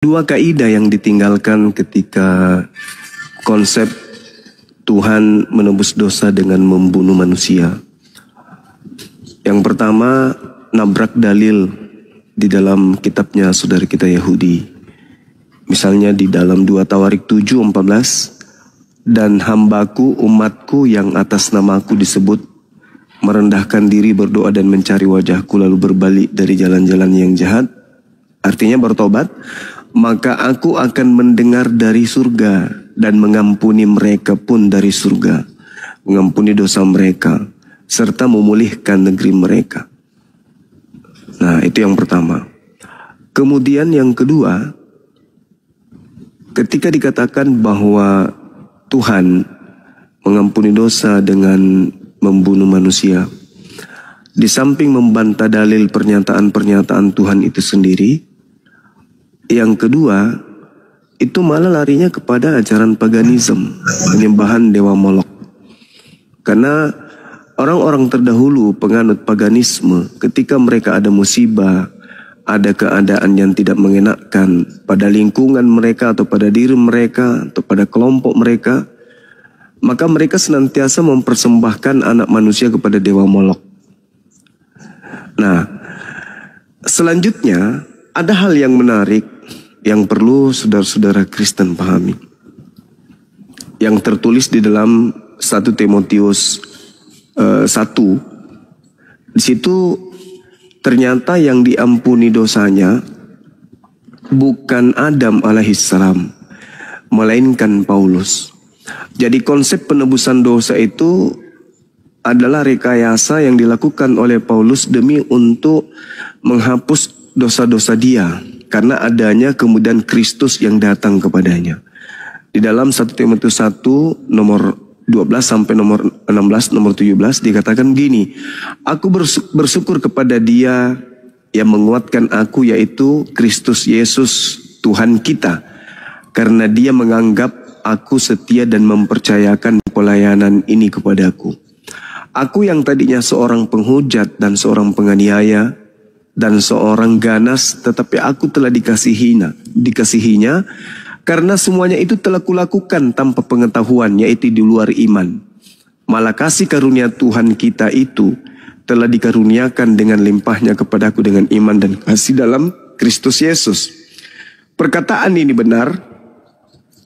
Dua kaidah yang ditinggalkan ketika konsep Tuhan menebus dosa dengan membunuh manusia. Yang pertama, nabrak dalil di dalam kitabnya saudara kita Yahudi. Misalnya di dalam 2 Tawarik 7:14, dan hambaku umatku yang atas namaku disebut merendahkan diri, berdoa dan mencari wajahku lalu berbalik dari jalan-jalan yang jahat, artinya bertobat, maka aku akan mendengar dari surga dan mengampuni mereka pun dari surga, mengampuni dosa mereka serta memulihkan negeri mereka. Nah, itu yang pertama. Kemudian yang kedua, ketika dikatakan bahwa Tuhan mengampuni dosa dengan membunuh manusia, di samping membantah dalil pernyataan-pernyataan Tuhan itu sendiri, yang kedua, itu malah larinya kepada ajaran paganisme, penyembahan dewa Molok. Karena orang-orang terdahulu penganut paganisme, ketika mereka ada musibah, ada keadaan yang tidak mengenakkan pada lingkungan mereka atau pada diri mereka atau pada kelompok mereka, maka mereka senantiasa mempersembahkan anak manusia kepada dewa Molok. Nah, selanjutnya ada hal yang menarik yang perlu saudara-saudara Kristen pahami, yang tertulis di dalam 1 Timotius 1. Di situ ternyata yang diampuni dosanya bukan Adam alaihissalam, melainkan Paulus. Jadi konsep penebusan dosa itu adalah rekayasa yang dilakukan oleh Paulus demi untuk menghapus dosa-dosa dia, karena adanya kemudian Kristus yang datang kepadanya. Di dalam 1 Timotius 1 nomor 12 sampai nomor 16, nomor 17 dikatakan gini, aku bersyukur kepada Dia yang menguatkan aku, yaitu Kristus Yesus Tuhan kita, karena Dia menganggap aku setia dan mempercayakan pelayanan ini kepadaku. Aku yang tadinya seorang penghujat dan seorang penganiaya dan seorang ganas, tetapi aku telah dikasihinya, karena semuanya itu telah kulakukan tanpa pengetahuan, yaitu di luar iman. Malah kasih karunia Tuhan kita itu telah dikaruniakan dengan limpahnya kepadaku dengan iman dan kasih dalam Kristus Yesus. Perkataan ini benar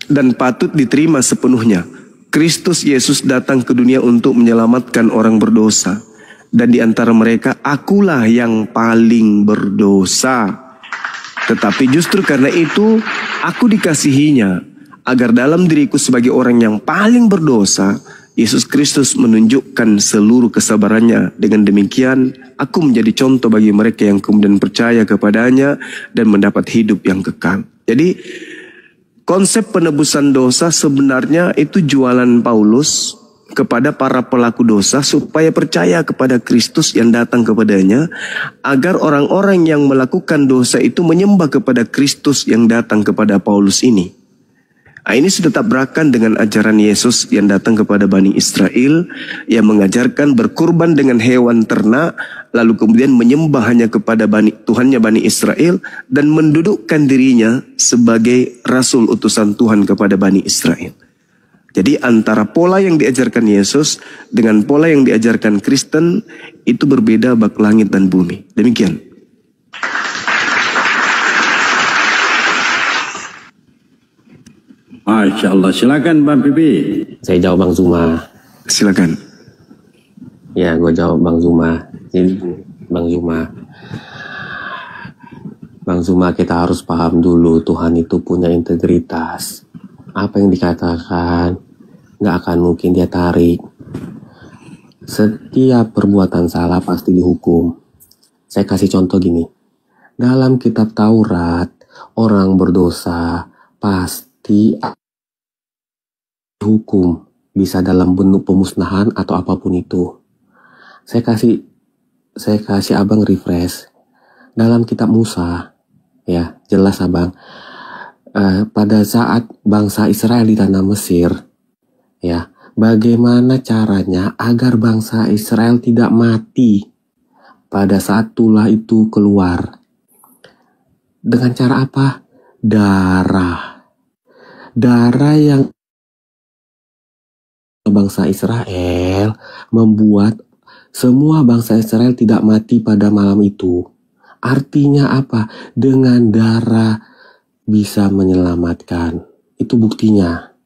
dan patut diterima sepenuhnya. Kristus Yesus datang ke dunia untuk menyelamatkan orang berdosa, dan di antara mereka akulah yang paling berdosa. Tetapi justru karena itu aku dikasihinya, agar dalam diriku sebagai orang yang paling berdosa, Yesus Kristus menunjukkan seluruh kesabarannya. Dengan demikian aku menjadi contoh bagi mereka yang kemudian percaya kepadanya dan mendapat hidup yang kekal. Jadi konsep penebusan dosa sebenarnya itu jualan Paulus kepada para pelaku dosa supaya percaya kepada Kristus yang datang kepadanya, agar orang-orang yang melakukan dosa itu menyembah kepada Kristus yang datang kepada Paulus ini. Nah, ini sudah tabrakan dengan ajaran Yesus yang datang kepada Bani Israel, yang mengajarkan berkurban dengan hewan ternak, lalu kemudian menyembah hanya kepada Tuhannya Bani Israel, dan mendudukkan dirinya sebagai rasul utusan Tuhan kepada Bani Israel. Jadi antara pola yang diajarkan Yesus dengan pola yang diajarkan Kristen itu berbeda bak langit dan bumi. Demikian. Masya Allah, silakan Bang Bibi. Saya jawab Bang Zuma. Silakan. Ya, gue jawab Bang Zuma. Jadi Bang Zuma, kita harus paham dulu Tuhan itu punya integritas. Apa yang dikatakan gak akan mungkin dia tarik. Setiap perbuatan salah pasti dihukum. Saya kasih contoh gini. Dalam kitab Taurat, orang berdosa pasti dihukum. Bisa dalam bentuk pemusnahan atau apapun itu. Saya kasih abang refresh. Dalam kitab Musa, ya jelas abang, pada saat bangsa Israel di tanah Mesir, ya, bagaimana caranya agar bangsa Israel tidak mati pada saat tulah itu keluar? Dengan cara apa? darah. Darah yang bangsa Israel membuat semua bangsa Israel tidak mati pada malam itu. Artinya apa? Dengan darah bisa menyelamatkan. Itu buktinya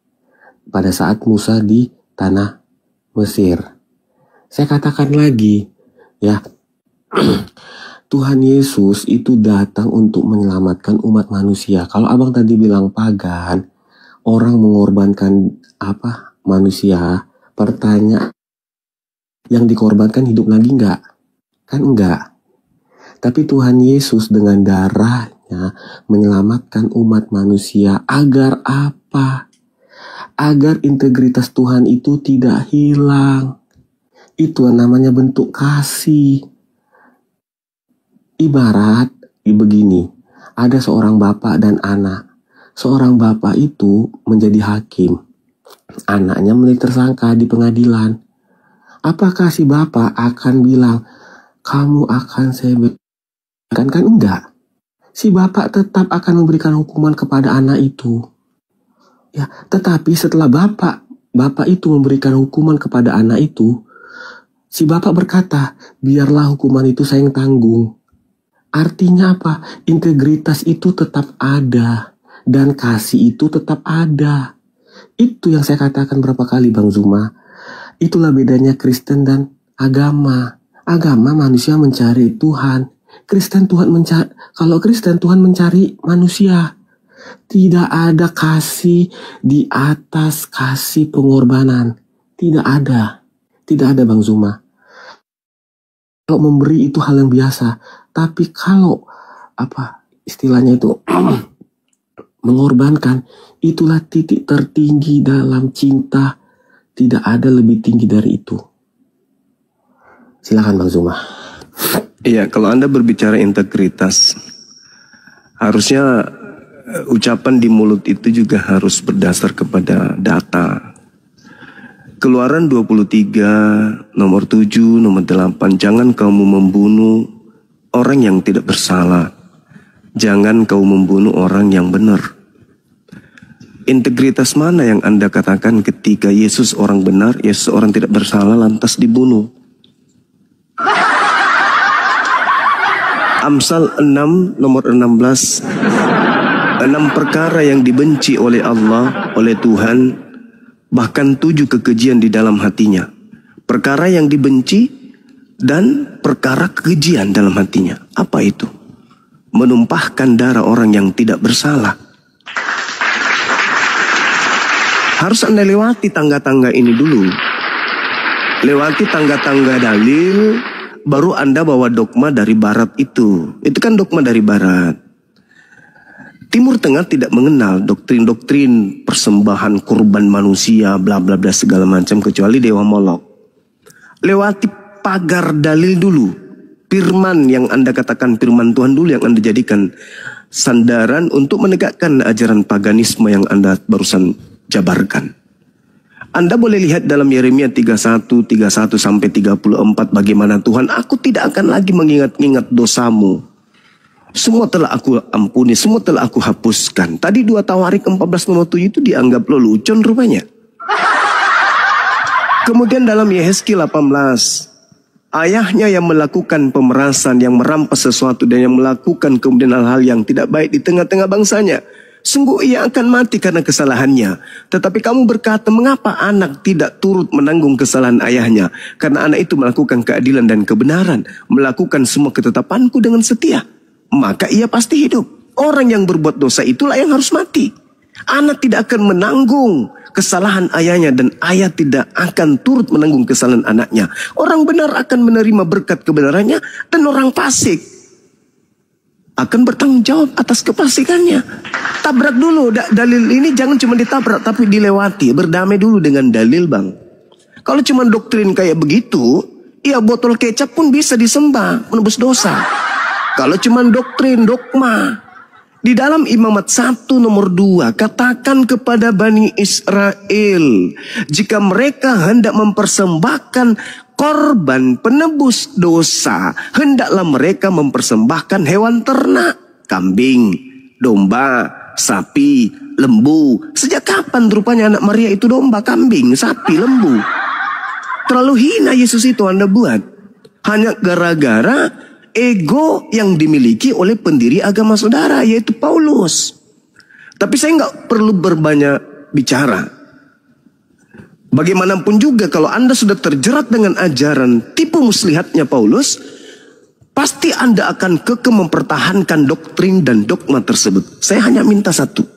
pada saat Musa di tanah Mesir. Saya katakan lagi, ya, Tuhan Yesus itu datang untuk menyelamatkan umat manusia. Kalau abang tadi bilang pagan, orang mengorbankan manusia, pertanyaan, yang dikorbankan hidup lagi enggak? Kan enggak. Tapi Tuhan Yesus dengan darahnya menyelamatkan umat manusia. Agar apa? Agar integritas Tuhan itu tidak hilang. Itu namanya bentuk kasih. Ibarat begini, ada seorang bapak dan anak. Seorang bapak itu menjadi hakim. Anaknya menjadi tersangka di pengadilan. Apakah si bapak akan bilang, kamu akan saya berikan? Kan enggak. Si bapak tetap akan memberikan hukuman kepada anak itu. Ya, tetapi setelah bapak itu memberikan hukuman kepada anak itu, si bapak berkata, biarlah hukuman itu saya yang tanggung. Artinya apa? Integritas itu tetap ada. Dan kasih itu tetap ada. Itu yang saya katakan berapa kali Bang Zuma. Itulah bedanya Kristen dan agama. Agama manusia mencari Tuhan. Kalau Kristen Tuhan mencari manusia. Tidak ada kasih di atas kasih pengorbanan. Tidak ada. Tidak ada Bang Zuma. Kalau memberi itu hal yang biasa. Tapi kalau istilahnya itu mengorbankan, itulah titik tertinggi dalam cinta. Tidak ada lebih tinggi dari itu. Silakan Bang Zuma. Iya, kalau Anda berbicara integritas, harusnya ucapan di mulut itu juga harus berdasar kepada data. Keluaran 23, nomor 7, nomor 8, jangan kamu membunuh orang yang tidak bersalah. Jangan kau membunuh orang yang benar. Integritas mana yang Anda katakan ketika Yesus orang benar, Yesus orang tidak bersalah lantas dibunuh? Amsal 6 nomor 16, 6 perkara yang dibenci oleh Allah, oleh Tuhan, bahkan 7 kekejian di dalam hatinya. Perkara yang dibenci dan perkara kekejian dalam hatinya. Apa itu? Menumpahkan darah orang yang tidak bersalah. Harus Anda lewati tangga-tangga ini dulu. Lewati tangga-tangga dalil, baru Anda bawa dogma dari barat itu. Itu kan dogma dari barat. Timur Tengah tidak mengenal doktrin-doktrin persembahan kurban manusia, bla bla bla segala macam, kecuali Dewa Molok. Lewati pagar dalil dulu. Firman yang Anda katakan firman Tuhan dulu yang Anda jadikan sandaran untuk menegakkan ajaran paganisme yang Anda barusan jabarkan. Anda boleh lihat dalam Yeremia 31 sampai 34 bagaimana Tuhan, aku tidak akan lagi mengingat-ingat dosamu. Semua telah aku ampuni, semua telah aku hapuskan. Tadi 2 Tawarik 14 nomor 7 itu dianggap lelucon rupanya. Kemudian dalam Yehezkiel 18, ayahnya yang melakukan pemerasan, yang merampas sesuatu dan yang melakukan kemudian hal-hal yang tidak baik di tengah-tengah bangsanya, sungguh ia akan mati karena kesalahannya. Tetapi kamu berkata, mengapa anak tidak turut menanggung kesalahan ayahnya? Karena anak itu melakukan keadilan dan kebenaran, melakukan semua ketetapanku dengan setia, maka ia pasti hidup. Orang yang berbuat dosa itulah yang harus mati. Anak tidak akan menanggung kesalahan ayahnya dan ayah tidak akan turut menanggung kesalahan anaknya. Orang benar akan menerima berkat kebenarannya dan orang fasik akan bertanggung jawab atas kefasikannya. Tabrak dulu dalil ini, jangan cuma ditabrak tapi dilewati. Berdamai dulu dengan dalil bang. Kalau cuma doktrin kayak begitu, ya botol kecap pun bisa disembah, menebus dosa. Kalau cuma doktrin, dogma. Di dalam Imamat 1 nomor 2, katakan kepada Bani Israel, jika mereka hendak mempersembahkan korban penebus dosa, hendaklah mereka mempersembahkan hewan ternak, kambing, domba, sapi, lembu. Sejak kapan rupanya anak Maria itu domba, kambing, sapi, lembu? Terlalu hina Yesus itu Anda buat. Hanya gara-gara ego yang dimiliki oleh pendiri agama saudara, yaitu Paulus. Tapi saya nggak perlu berbanyak bicara. Bagaimanapun juga kalau Anda sudah terjerat dengan ajaran tipu muslihatnya Paulus, pasti Anda akan kekeh mempertahankan doktrin dan dogma tersebut. Saya hanya minta satu.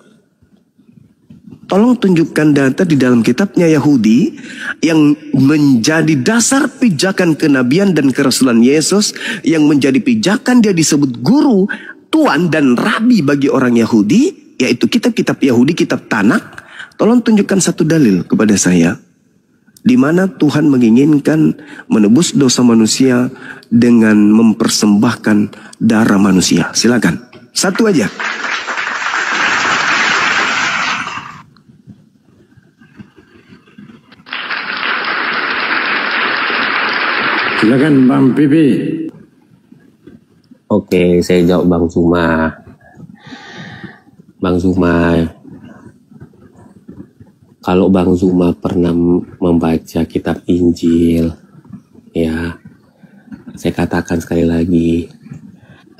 Tolong tunjukkan data di dalam kitabnya Yahudi yang menjadi dasar pijakan kenabian dan kerasulan Yesus, yang menjadi pijakan dia disebut guru, tuan dan rabi bagi orang Yahudi, yaitu kitab-kitab Yahudi, kitab Tanakh. Tolong tunjukkan satu dalil kepada saya di mana Tuhan menginginkan menebus dosa manusia dengan mempersembahkan darah manusia. Silakan. Satu aja. Silakan Bang Pipi. Oke, saya jawab Bang Zuma. Bang Zuma, kalau Bang Zuma pernah membaca kitab Injil, ya, saya katakan sekali lagi,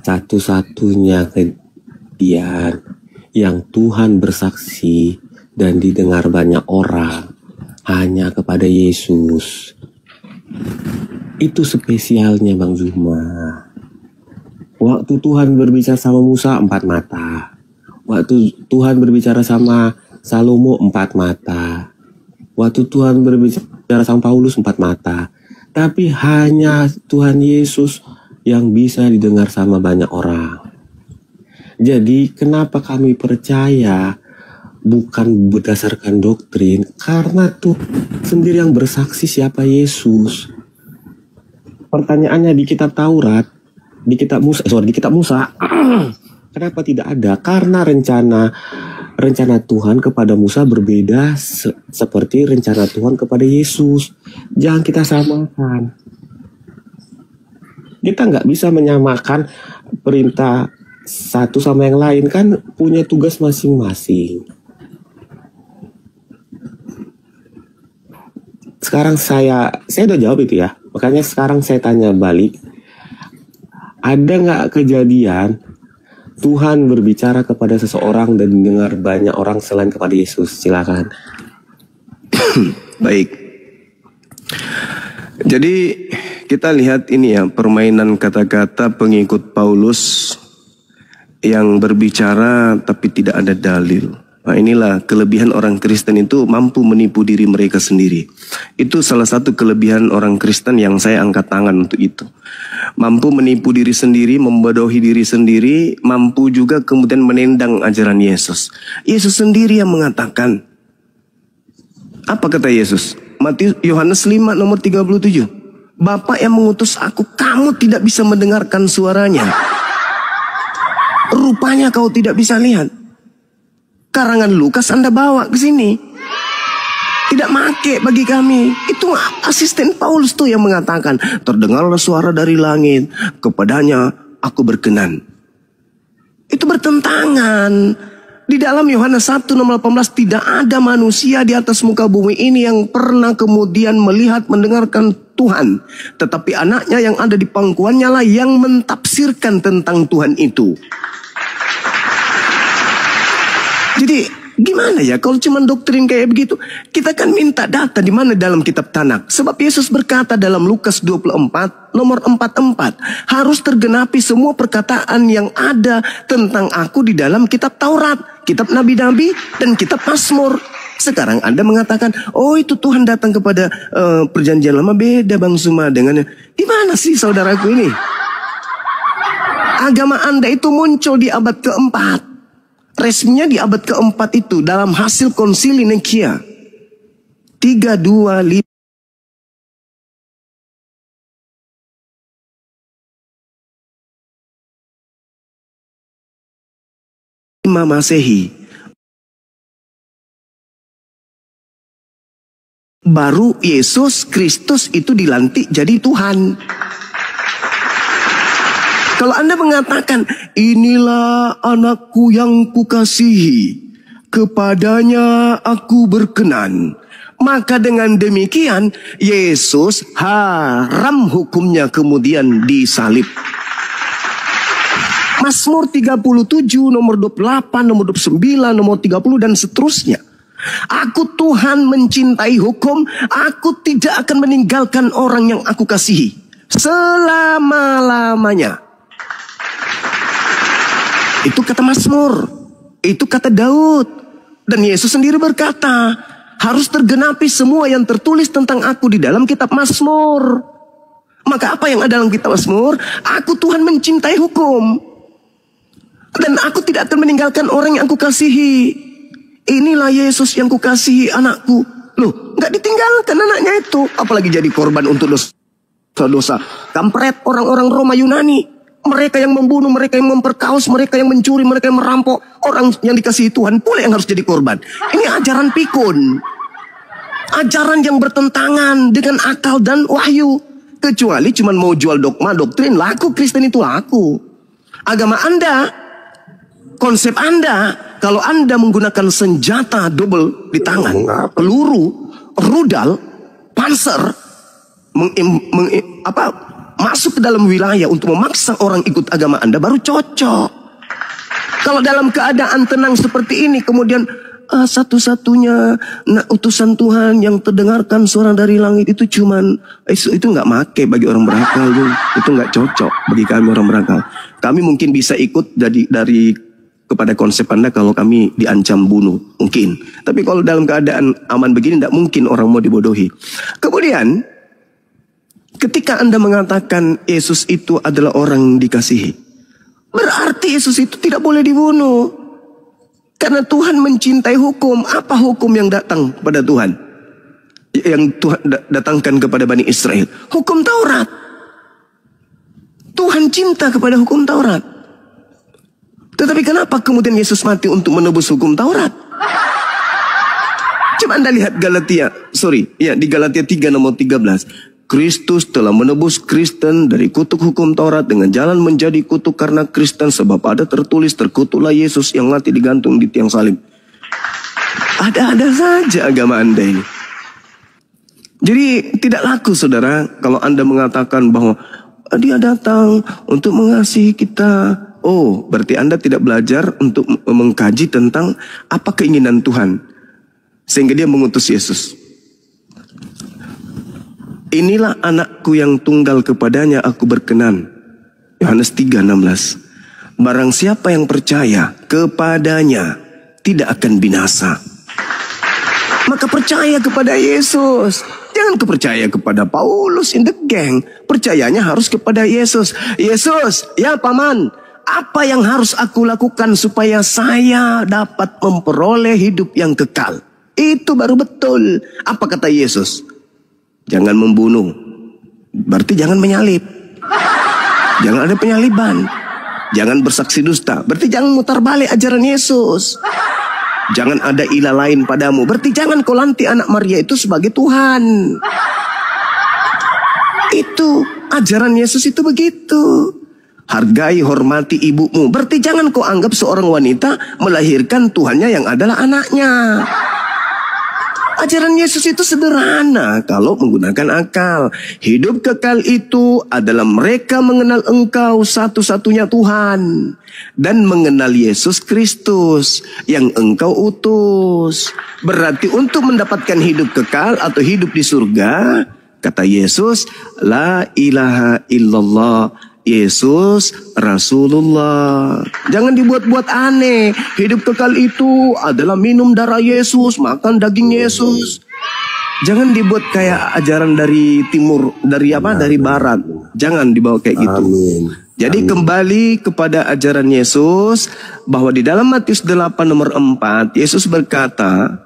satu-satunya kejadian yang Tuhan bersaksi dan didengar banyak orang hanya kepada Yesus. Itu spesialnya Bang Zuma. Waktu Tuhan berbicara sama Musa 4 mata. Waktu Tuhan berbicara sama Salomo 4 mata. Waktu Tuhan berbicara sama Paulus 4 mata. Tapi hanya Tuhan Yesus yang bisa didengar sama banyak orang. Jadi kenapa kami percaya bukan berdasarkan doktrin? Karena Tuhan sendiri yang bersaksi siapa Yesus. Pertanyaannya di kitab Taurat, di kitab Musa, kenapa tidak ada? Karena rencana Tuhan kepada Musa berbeda seperti rencana Tuhan kepada Yesus. Jangan kita samakan. Kita nggak bisa menyamakan perintah satu sama yang lain, kan punya tugas masing-masing. Sekarang saya udah jawab itu ya. Makanya sekarang saya tanya balik. Ada nggak kejadian Tuhan berbicara kepada seseorang dan dengar banyak orang selain kepada Yesus? Silakan. Baik. Jadi kita lihat ini ya, permainan kata-kata pengikut Paulus yang berbicara tapi tidak ada dalil. Nah, inilah kelebihan orang Kristen, itu mampu menipu diri mereka sendiri. Itu salah satu kelebihan orang Kristen yang saya angkat tangan untuk itu. Mampu menipu diri sendiri, membodohi diri sendiri, mampu juga kemudian menendang ajaran Yesus. Yesus sendiri yang mengatakan, apa kata Yesus? Yohanes 5 nomor 37. Bapa yang mengutus aku, kamu tidak bisa mendengarkan suaranya. Rupanya kau tidak bisa lihat. Karangan Lukas Anda bawa ke sini. Tidak make bagi kami. Itu asisten Paulus tuh yang mengatakan, terdengarlah suara dari langit, kepadanya aku berkenan. Itu bertentangan. Di dalam Yohanes 1 nomor 18, tidak ada manusia di atas muka bumi ini yang pernah kemudian melihat, mendengarkan Tuhan. Tetapi anaknya yang ada di pangkuannya lah yang mentafsirkan tentang Tuhan itu. Jadi gimana ya kalau cuma doktrin kayak begitu? Kita kan minta data di mana dalam kitab Tanakh. Sebab Yesus berkata dalam Lukas 24 nomor 44, harus tergenapi semua perkataan yang ada tentang aku di dalam kitab Taurat, kitab Nabi-Nabi, dan kitab Mazmur. Sekarang Anda mengatakan, oh itu Tuhan datang kepada perjanjian lama. Beda Bang Zuma dengan, gimana sih saudaraku ini? Agama Anda itu muncul di abad keempat. Resminya di abad keempat itu dalam hasil konsili Nikia 325 Masehi. Baru Yesus Kristus itu dilantik jadi Tuhan. Kalau Anda mengatakan, inilah anakku yang kukasihi, kepadanya aku berkenan, maka dengan demikian Yesus haram hukumnya kemudian disalib. Mazmur 37, nomor 28, nomor 29, nomor 30 dan seterusnya. Aku Tuhan mencintai hukum, aku tidak akan meninggalkan orang yang aku kasihi selama-lamanya. Itu kata Mazmur, itu kata Daud. Dan Yesus sendiri berkata, harus tergenapi semua yang tertulis tentang aku di dalam kitab Mazmur. Maka apa yang ada dalam kitab Mazmur? Aku Tuhan mencintai hukum, dan aku tidak akan meninggalkan orang yang aku kasihi. Inilah Yesus yang kukasihi, anakku. Loh, gak ditinggalkan anaknya itu. Apalagi jadi korban untuk dosa-dosa. Kampret orang-orang Roma Yunani. Mereka yang membunuh, mereka yang memperkaos, mereka yang mencuri, mereka yang merampok. Orang yang dikasihi Tuhan pula yang harus jadi korban. Ini ajaran pikun. Ajaran yang bertentangan dengan akal dan wahyu. Kecuali cuma mau jual dogma, doktrin, laku. Kristen itu laku. Agama Anda, konsep Anda, kalau Anda menggunakan senjata double di tangan, peluru, rudal, panser, masuk ke dalam wilayah untuk memaksa orang ikut agama Anda, baru cocok. Kalau dalam keadaan tenang seperti ini, kemudian satu-satunya utusan Tuhan yang terdengarkan suara dari langit itu cuman itu nggak make bagi orang berakal, itu nggak cocok bagi kami orang berakal. Kami mungkin bisa ikut dari kepada konsep Anda kalau kami diancam bunuh, mungkin. Tapi kalau dalam keadaan aman begini, tidak mungkin orang mau dibodohi. Kemudian, ketika Anda mengatakan Yesus itu adalah orang dikasihi, berarti Yesus itu tidak boleh dibunuh. Karena Tuhan mencintai hukum. Apa hukum yang datang kepada Tuhan? Yang Tuhan datangkan kepada Bani Israel? Hukum Taurat. Tuhan cinta kepada hukum Taurat. Tetapi kenapa kemudian Yesus mati untuk menebus hukum Taurat? Coba Anda lihat di Galatia 3 nomor 13. Kristus telah menebus Kristen dari kutuk hukum Taurat dengan jalan menjadi kutuk karena Kristen, sebab ada tertulis, terkutuklah Yesus yang mati digantung di tiang salib. Ada-ada saja agama Anda ini. Jadi tidak laku, saudara, kalau Anda mengatakan bahwa dia datang untuk mengasihi kita. Oh, berarti Anda tidak belajar untuk mengkaji tentang apa keinginan Tuhan, sehingga dia mengutus Yesus. Inilah anakku yang tunggal, kepadanya aku berkenan. Yohanes 3:16. Barang siapa yang percaya kepadanya tidak akan binasa. Maka percaya kepada Yesus. Jangan percaya kepada Paulus in the gang. Percayanya harus kepada Yesus. Yesus, ya paman, apa yang harus aku lakukan supaya saya dapat memperoleh hidup yang kekal? Itu baru betul. Apa kata Yesus? Jangan membunuh. Berarti jangan menyalib. Jangan ada penyaliban. Jangan bersaksi dusta. Berarti jangan mutar balik ajaran Yesus. Jangan ada ilah lain padamu. Berarti jangan kau lantik anak Maria itu sebagai Tuhan. Itu ajaran Yesus itu begitu. Hargai, hormati ibumu. Berarti jangan kau anggap seorang wanita melahirkan Tuhannya yang adalah anaknya. Ajaran Yesus itu sederhana kalau menggunakan akal. Hidup kekal itu adalah mereka mengenal Engkau satu-satunya Tuhan dan mengenal Yesus Kristus yang Engkau utus. Berarti untuk mendapatkan hidup kekal atau hidup di surga, kata Yesus, la ilaha illallah, Yesus Rasulullah. Jangan dibuat-buat aneh. Hidup kekal itu adalah minum darah Yesus, makan daging Yesus. Jangan dibuat kayak ajaran dari timur, dari barat. Jangan dibawa kayak gitu. Amin. Jadi kembali kepada ajaran Yesus, bahwa di dalam Matius 8 nomor 4, Yesus berkata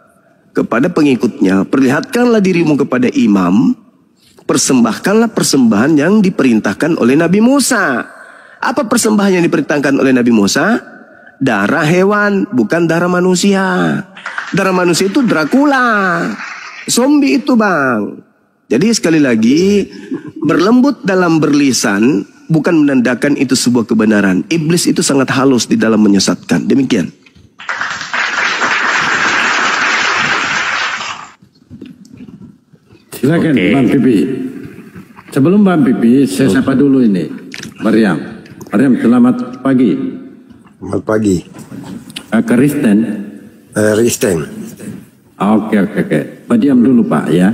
kepada pengikutnya, perlihatkanlah dirimu kepada imam, persembahkanlah persembahan yang diperintahkan oleh Nabi Musa. Apa persembahan yang diperintahkan oleh Nabi Musa? Darah hewan, bukan darah manusia. Darah manusia itu Dracula, zombie itu bang. Jadi sekali lagi, berlembut dalam berlisan bukan menandakan itu sebuah kebenaran. Iblis itu sangat halus di dalam menyesatkan. Demikian. Silakan Bang Pipi. Sebelum Bang Pipi, saya sapa dulu ini Mariam. Mariam, selamat pagi. Selamat pagi. Kristen. Kristen. Oke. Pak diam dulu Pak ya.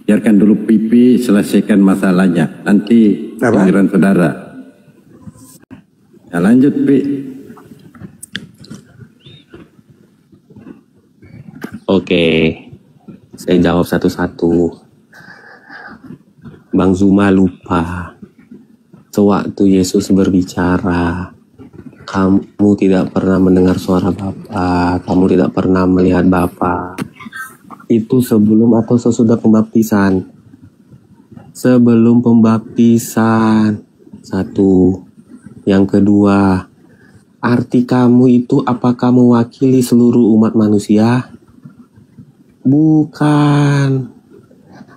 Biarkan dulu Pipi selesaikan masalahnya. Nanti giliran saudara. Ya, lanjut Pi. Oke, saya jawab satu-satu. Bang Zuma lupa. Sewaktu Yesus berbicara, kamu tidak pernah mendengar suara Bapa, kamu tidak pernah melihat Bapa. Itu sebelum atau sesudah pembaptisan? Sebelum pembaptisan. Satu. Yang kedua, arti kamu itu apakah mewakili seluruh umat manusia? Bukan.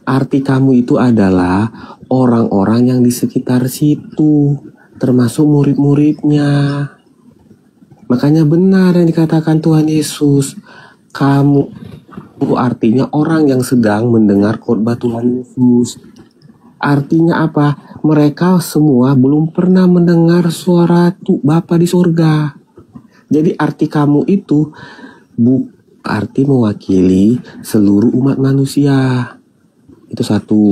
Arti kamu itu adalah orang-orang yang di sekitar situ, termasuk murid-muridnya. Makanya benar yang dikatakan Tuhan Yesus. Kamu artinya orang yang sedang mendengar khotbah Tuhan Yesus. Artinya apa? Mereka semua belum pernah mendengar suara Bapa di surga. Jadi arti kamu itu arti mewakili seluruh umat manusia. Itu satu.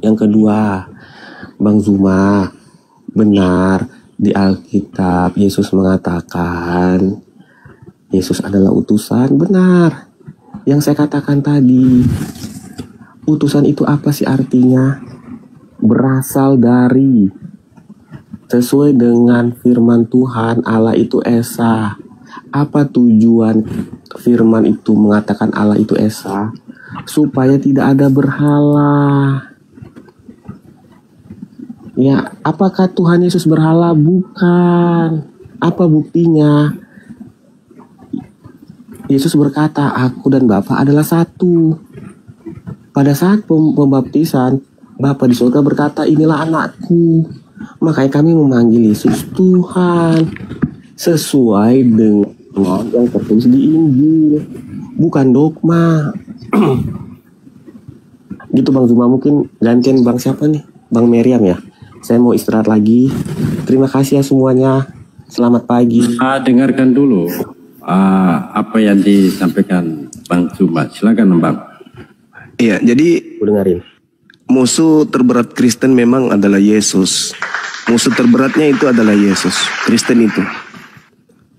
Yang kedua, Bang Zuma, benar di Alkitab Yesus mengatakan Yesus adalah utusan. Benar. Yang saya katakan tadi, utusan itu apa sih artinya? Berasal dari, sesuai dengan firman Tuhan, Allah itu Esa. Apa tujuan firman itu mengatakan Allah itu Esa? Supaya tidak ada berhala. Ya, apakah Tuhan Yesus berhala? Bukan. Apa buktinya? Yesus berkata, aku dan Bapa adalah satu. Pada saat pembaptisan, Bapa di surga berkata, inilah anakku. Makanya kami memanggil Yesus Tuhan. Sesuai dengan yang tertulis di Injil. Bukan dogma. Gitu Bang Zuma, mungkin gantian Bang siapa nih? Bang Meriam ya. Saya mau istirahat lagi. Terima kasih ya semuanya. Selamat pagi. Dengarkan dulu apa yang disampaikan Bang Zuma. Silakan Bang. Iya, jadi Dengerin. musuh terberat Kristen memang adalah Yesus. Musuh terberatnya itu adalah Yesus. Kristen itu.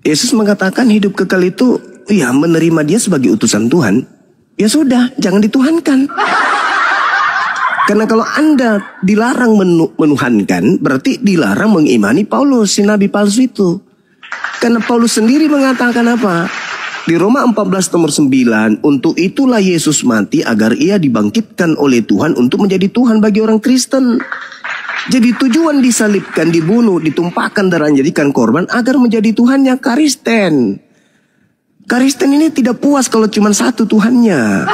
Yesus mengatakan hidup kekal itu ya menerima dia sebagai utusan Tuhan. Ya sudah, jangan dituhankan. Karena kalau Anda dilarang menuhankan, berarti dilarang mengimani Paulus, si nabi palsu itu. Karena Paulus sendiri mengatakan apa? Di Roma 14 nomor 9, untuk itulah Yesus mati agar ia dibangkitkan oleh Tuhan untuk menjadi Tuhan bagi orang Kristen. Jadi tujuan disalibkan, dibunuh, ditumpahkan darah, jadikan korban agar menjadi Tuhannya Kristen. Kristen ini tidak puas kalau cuma satu Tuhannya.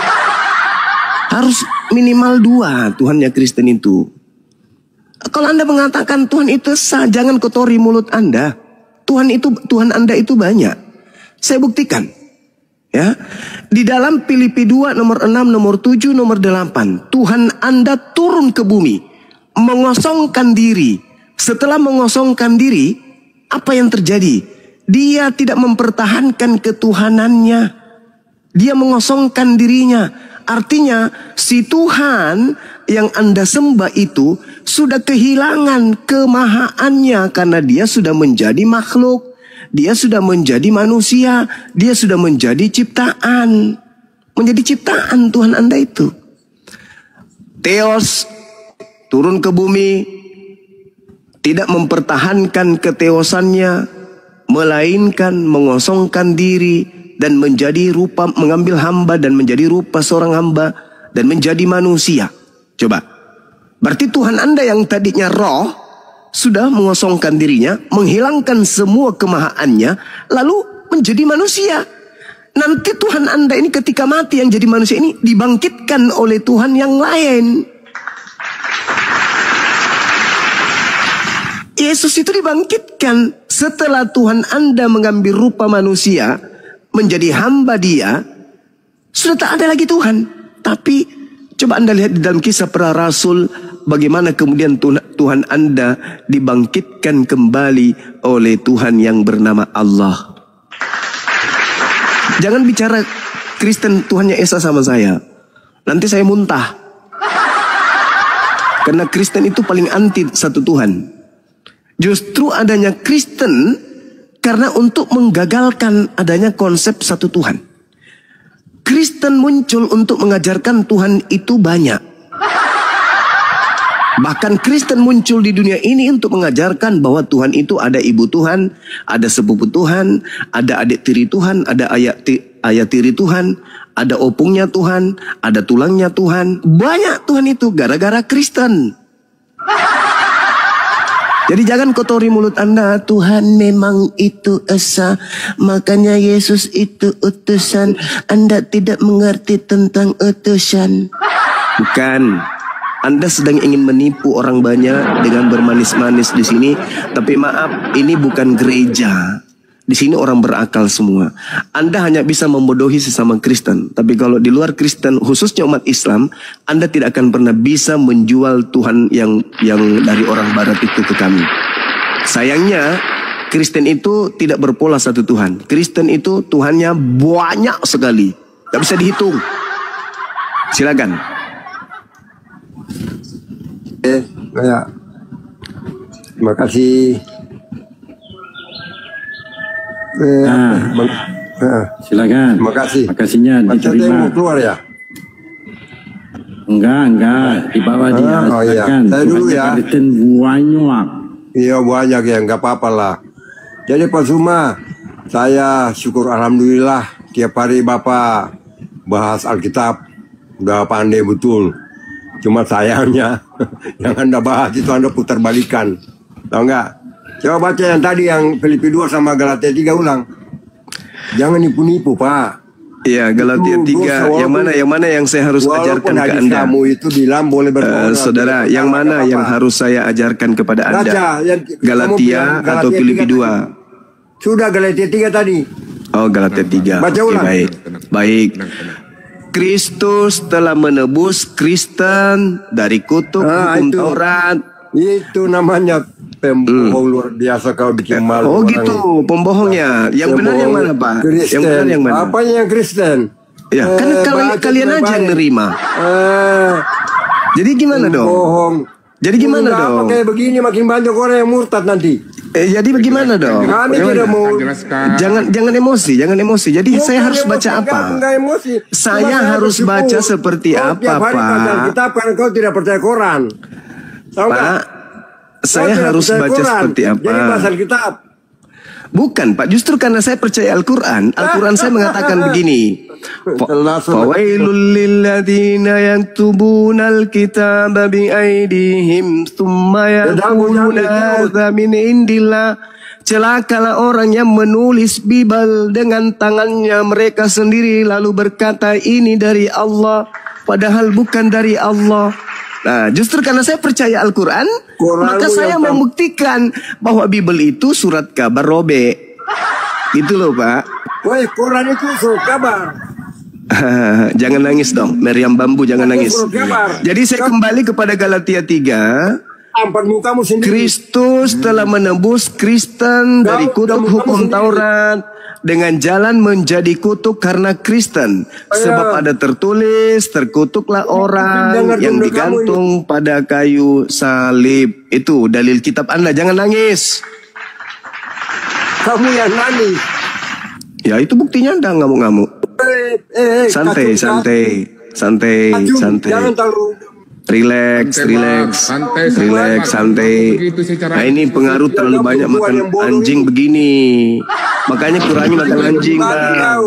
Harus minimal dua Tuhannya Kristen itu. Kalau Anda mengatakan Tuhan itu esa, jangan kotori mulut Anda. Tuhan Anda itu banyak. Saya buktikan. Ya. Di dalam Filipi 2 nomor 6, nomor 7, nomor 8. Tuhan Anda turun ke bumi. Mengosongkan diri. Setelah mengosongkan diri, apa yang terjadi? Dia tidak mempertahankan ketuhanannya. Dia mengosongkan dirinya. Artinya si Tuhan yang Anda sembah itu sudah kehilangan kemahaannya karena dia sudah menjadi makhluk. Dia sudah menjadi manusia. Dia sudah menjadi ciptaan. Menjadi ciptaan Tuhan Anda itu. Theos turun ke bumi. Tidak mempertahankan keteosannya. Melainkan mengosongkan diri dan menjadi rupa, mengambil hamba dan menjadi rupa seorang hamba dan menjadi manusia. Coba, berarti Tuhan Anda yang tadinya roh sudah mengosongkan dirinya, menghilangkan semua kemahaannya, lalu menjadi manusia. Nanti Tuhan Anda ini ketika mati yang jadi manusia ini dibangkitkan oleh Tuhan yang lain. Yesus itu dibangkitkan setelah Tuhan Anda mengambil rupa manusia, menjadi hamba Dia. Sudah tak ada lagi Tuhan. Tapi coba Anda lihat di dalam kisah para rasul, bagaimana kemudian Tuhan Anda dibangkitkan kembali oleh Tuhan yang bernama Allah. Jangan bicara Kristen Tuhannya Esa sama saya. Nanti saya muntah. Karena Kristen itu paling anti satu Tuhan. Justru adanya Kristen karena untuk menggagalkan adanya konsep satu Tuhan. Kristen muncul untuk mengajarkan Tuhan itu banyak. Bahkan Kristen muncul di dunia ini untuk mengajarkan bahwa Tuhan itu ada ibu Tuhan, ada sepupu Tuhan, ada adik tiri Tuhan, ada ayah tiri Tuhan, ada opungnya Tuhan, ada tulangnya Tuhan. Banyak Tuhan itu gara-gara Kristen. Jadi jangan kotori mulut Anda. Tuhan memang itu esa, makanya Yesus itu utusan. Anda tidak mengerti tentang utusan. Bukan. Anda sedang ingin menipu orang banyak dengan bermanis-manis di sini. Tapi maaf, ini bukan gereja. Di sini orang berakal semua. Anda hanya bisa membodohi sesama Kristen. Tapi kalau di luar Kristen, khususnya umat Islam, Anda tidak akan pernah bisa menjual Tuhan yang dari orang Barat itu ke kami. Sayangnya, Kristen itu tidak berpola satu Tuhan. Kristen itu Tuhannya banyak sekali. Tidak bisa dihitung. Silakan. Terima kasih. Silakan. Terima kasih. Makasihnya diterima. Mau keluar ya? Enggak, di bawah dia. Oh iya. Saya dulu ya. Kristen banyak. Iya banyak ya, nggak apa-apa lah. Jadi Pak Suma, saya syukur alhamdulillah tiap hari Bapak bahas Alkitab udah pandai betul. Cuma sayangnya yang Anda bahas itu Anda putar balikan. Tahu nggak? Coba baca yang tadi yang Filipi 2 sama Galatia 3 ulang. Jangan nipu-nipu, Pak. Iya, Galatia 3 yang mana yang saya harus ajarkan ke Anda? Kamu itu bilang boleh berdoa. Saudara, yang mana yang harus saya ajarkan kepada Anda? Baca, Galatia atau Filipi 2? Sudah Galatia 3 tadi. Oh, Galatia 3. Baca ulang. Baik. Baik. Kristus telah menebus Kristen dari kutuk hukum itu. Taurat. Itu namanya pembohong luar biasa kau bikin malu. Oh gitu, pembohongnya. Yang benar yang mana, Pak? Kristen. Yang benar yang mana? Apa yang Kristen? Ya, kan kalian aja yang nerima. Jadi gimana dong? Bohong. Jadi gimana dong? Apa kayak begini makin banyak orang yang murtad nanti. Jadi bagaimana dong? Kami tidak mau. Jangan emosi. Jadi saya harus baca apa? Enggak emosi. Saya harus baca seperti apa, Pak? Kita kan kau tidak percaya Quran. Pak, saya harus baca seperti apa? Jadi bahasa Alkitab. Bukan, Pak. Justru karena saya percaya Al-Quran. Al-Quran saya mengatakan begini. Fawailul lilladzina yaktubunal kitaba biaidihim thumma yaquluna hadza min indillah. Celakalah orang yang menulis Bible dengan tangannya mereka sendiri lalu berkata ini dari Allah padahal bukan dari Allah. Nah, justru karena saya percaya Al-Quran, maka saya membuktikan bahwa Bible itu surat kabar robek. Gitu loh, Pak. Woi, Quran itu surat kabar. Jangan nangis dong, Meriam Bambu, jangan nangis. Jadi saya kembali kepada Galatia 3. Ampat mukamu sendiri. Kristus telah menebus Kristen dari kutuk hukum Taurat dengan jalan menjadi kutuk karena Kristen. Sebab ada tertulis, terkutuklah orang yang digantung pada kayu salib. Itu dalil kitab Anda, jangan nangis. Kamu yang nangis. Ya itu buktinya Anda ngamuk-ngamuk. Santai. Jangan terlalu. Relax. Nah ini pengaruh terlalu banyak makan anjing begini. Makanya kurangi makan anjing, Bang.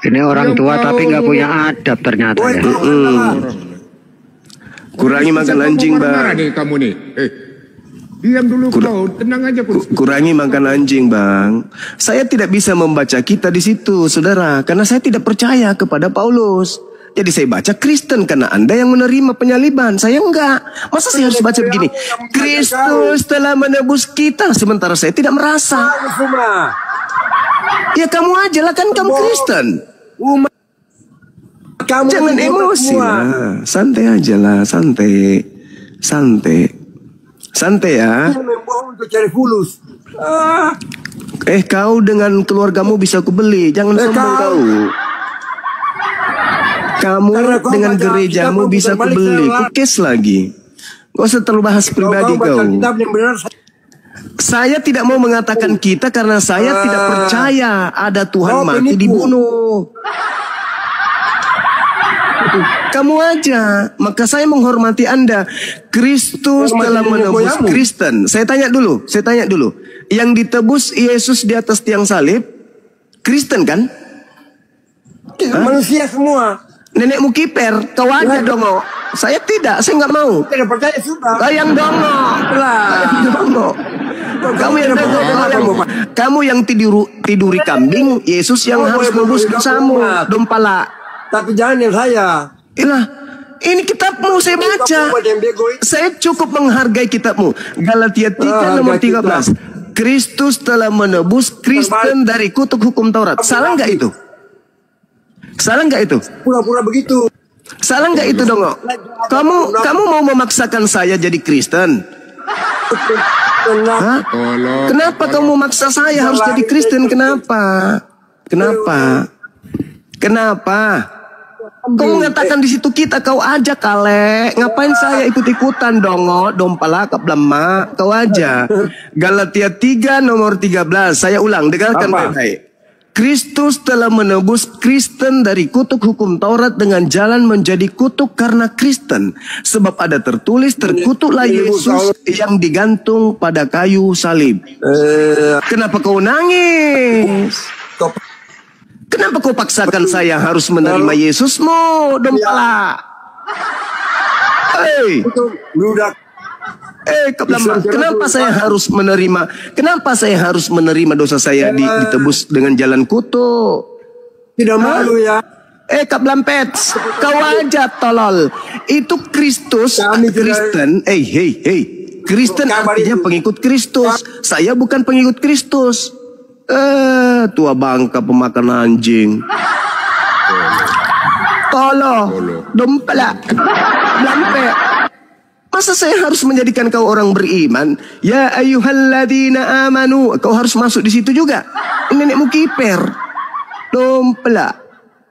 Ini orang tua tapi nggak punya adab ternyata ya. Kurangi makan anjing, Bang. Kamu nih. Diam dulu kau, tenang aja. Kurangi makan anjing, Bang. Saya tidak bisa membaca kita di situ, saudara, karena saya tidak percaya kepada Paulus. Jadi saya baca Kristen karena Anda yang menerima penyaliban. Saya enggak. Masa saya harus baca begini? Kristus telah menebus kita. Sementara saya tidak merasa. Ya kamu aja lah, kan kamu Kristen. Jangan emosi lah. Santai aja lah. Santai. Santai. Santai ya. Kau dengan keluargamu bisa kubeli. Jangan sombong kau. Kamu dengan gerejamu bisa kubeli. Kukis lagi. Gak usah terlalu bahas pribadi kau. Saya tidak mau mengatakan kita karena saya tidak percaya ada Tuhan mati dibunuh. Kamu aja. Maka saya menghormati Anda. Kristus telah menebus Kristen. Saya tanya dulu. Yang ditebus Yesus di atas tiang salib Kristen kan? Manusia semua. Nenekmu kiper, kau aja dongo. Saya tidak, saya nggak mau. Tidak percaya sudah. Kau yang dongo. Kamu yang tiduri kambing, Yesus yang harus menebus dosamu. Dompala. Tapi jangan yang saya. Ini kitabmu saya baca. Saya cukup menghargai kitabmu. Galatia 3 nomor 13. Kristus telah menebus Kristen dari kutuk hukum Taurat. Salah nggak itu? Salah nggak itu? Pura-pura begitu. Salah nggak itu dong? Kamu mau memaksakan saya jadi Kristen? Hah? Kenapa kamu memaksa saya harus jadi Kristen? Kenapa? Kau mengatakan di situ kita, kau aja kale. Ngapain saya ikut-ikutan dongo? Dompala kablama, kau aja. Galatia 3 nomor 13. Saya ulang, dengarkan baik-baik. Kristus telah menebus Kristen dari kutuk hukum Taurat dengan jalan menjadi kutuk karena Kristen. Sebab ada tertulis, terkutuklah Yesus yang digantung pada kayu salib. Kenapa kau nangis? Kenapa kau paksakan saya harus menerima Yesusmu, dompala? Kenapa saya harus menerima? Kenapa saya harus menerima dosa saya ditebus dengan jalan kutuk? Tidak malu ya. Kablampet, kau aja tolol. Itu Kristus, Kristen. Kristen artinya pengikut Kristus. Saya bukan pengikut Kristus. Tua bangka pemakan anjing. Tolol, dompala, lampet. Masa saya harus menjadikan kau orang beriman? Ya ayyuhalladzina amanu. Kau harus masuk di situ juga. Nenekmu kiper. Dompala.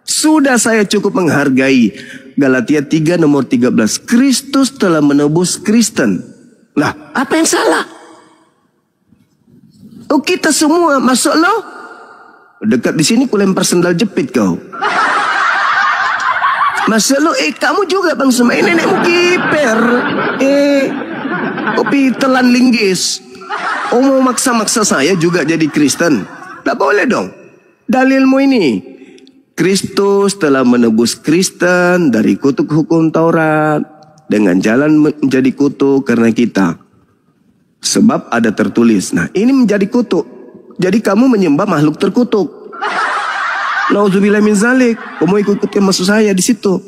Sudah saya cukup menghargai. Galatia 3 nomor 13. Kristus telah menebus Kristen. Lah, apa yang salah? Oh, kita semua masuk lo. Dekat di sini kulempar sendal jepit kau. Masa lo, kamu juga Bang Suma, nenekmu kiper. Kopi telan linggis. Mau maksa-maksa saya juga jadi Kristen? Tak boleh dong. Dalilmu ini. Kristus telah menebus Kristen dari kutuk hukum Taurat dengan jalan menjadi kutuk karena kita. Sebab ada tertulis. Nah, ini menjadi kutuk. Jadi kamu menyembah makhluk terkutuk. Nauzubillah min zalik. Kamu ikut-ikutkan maksud saya di situ.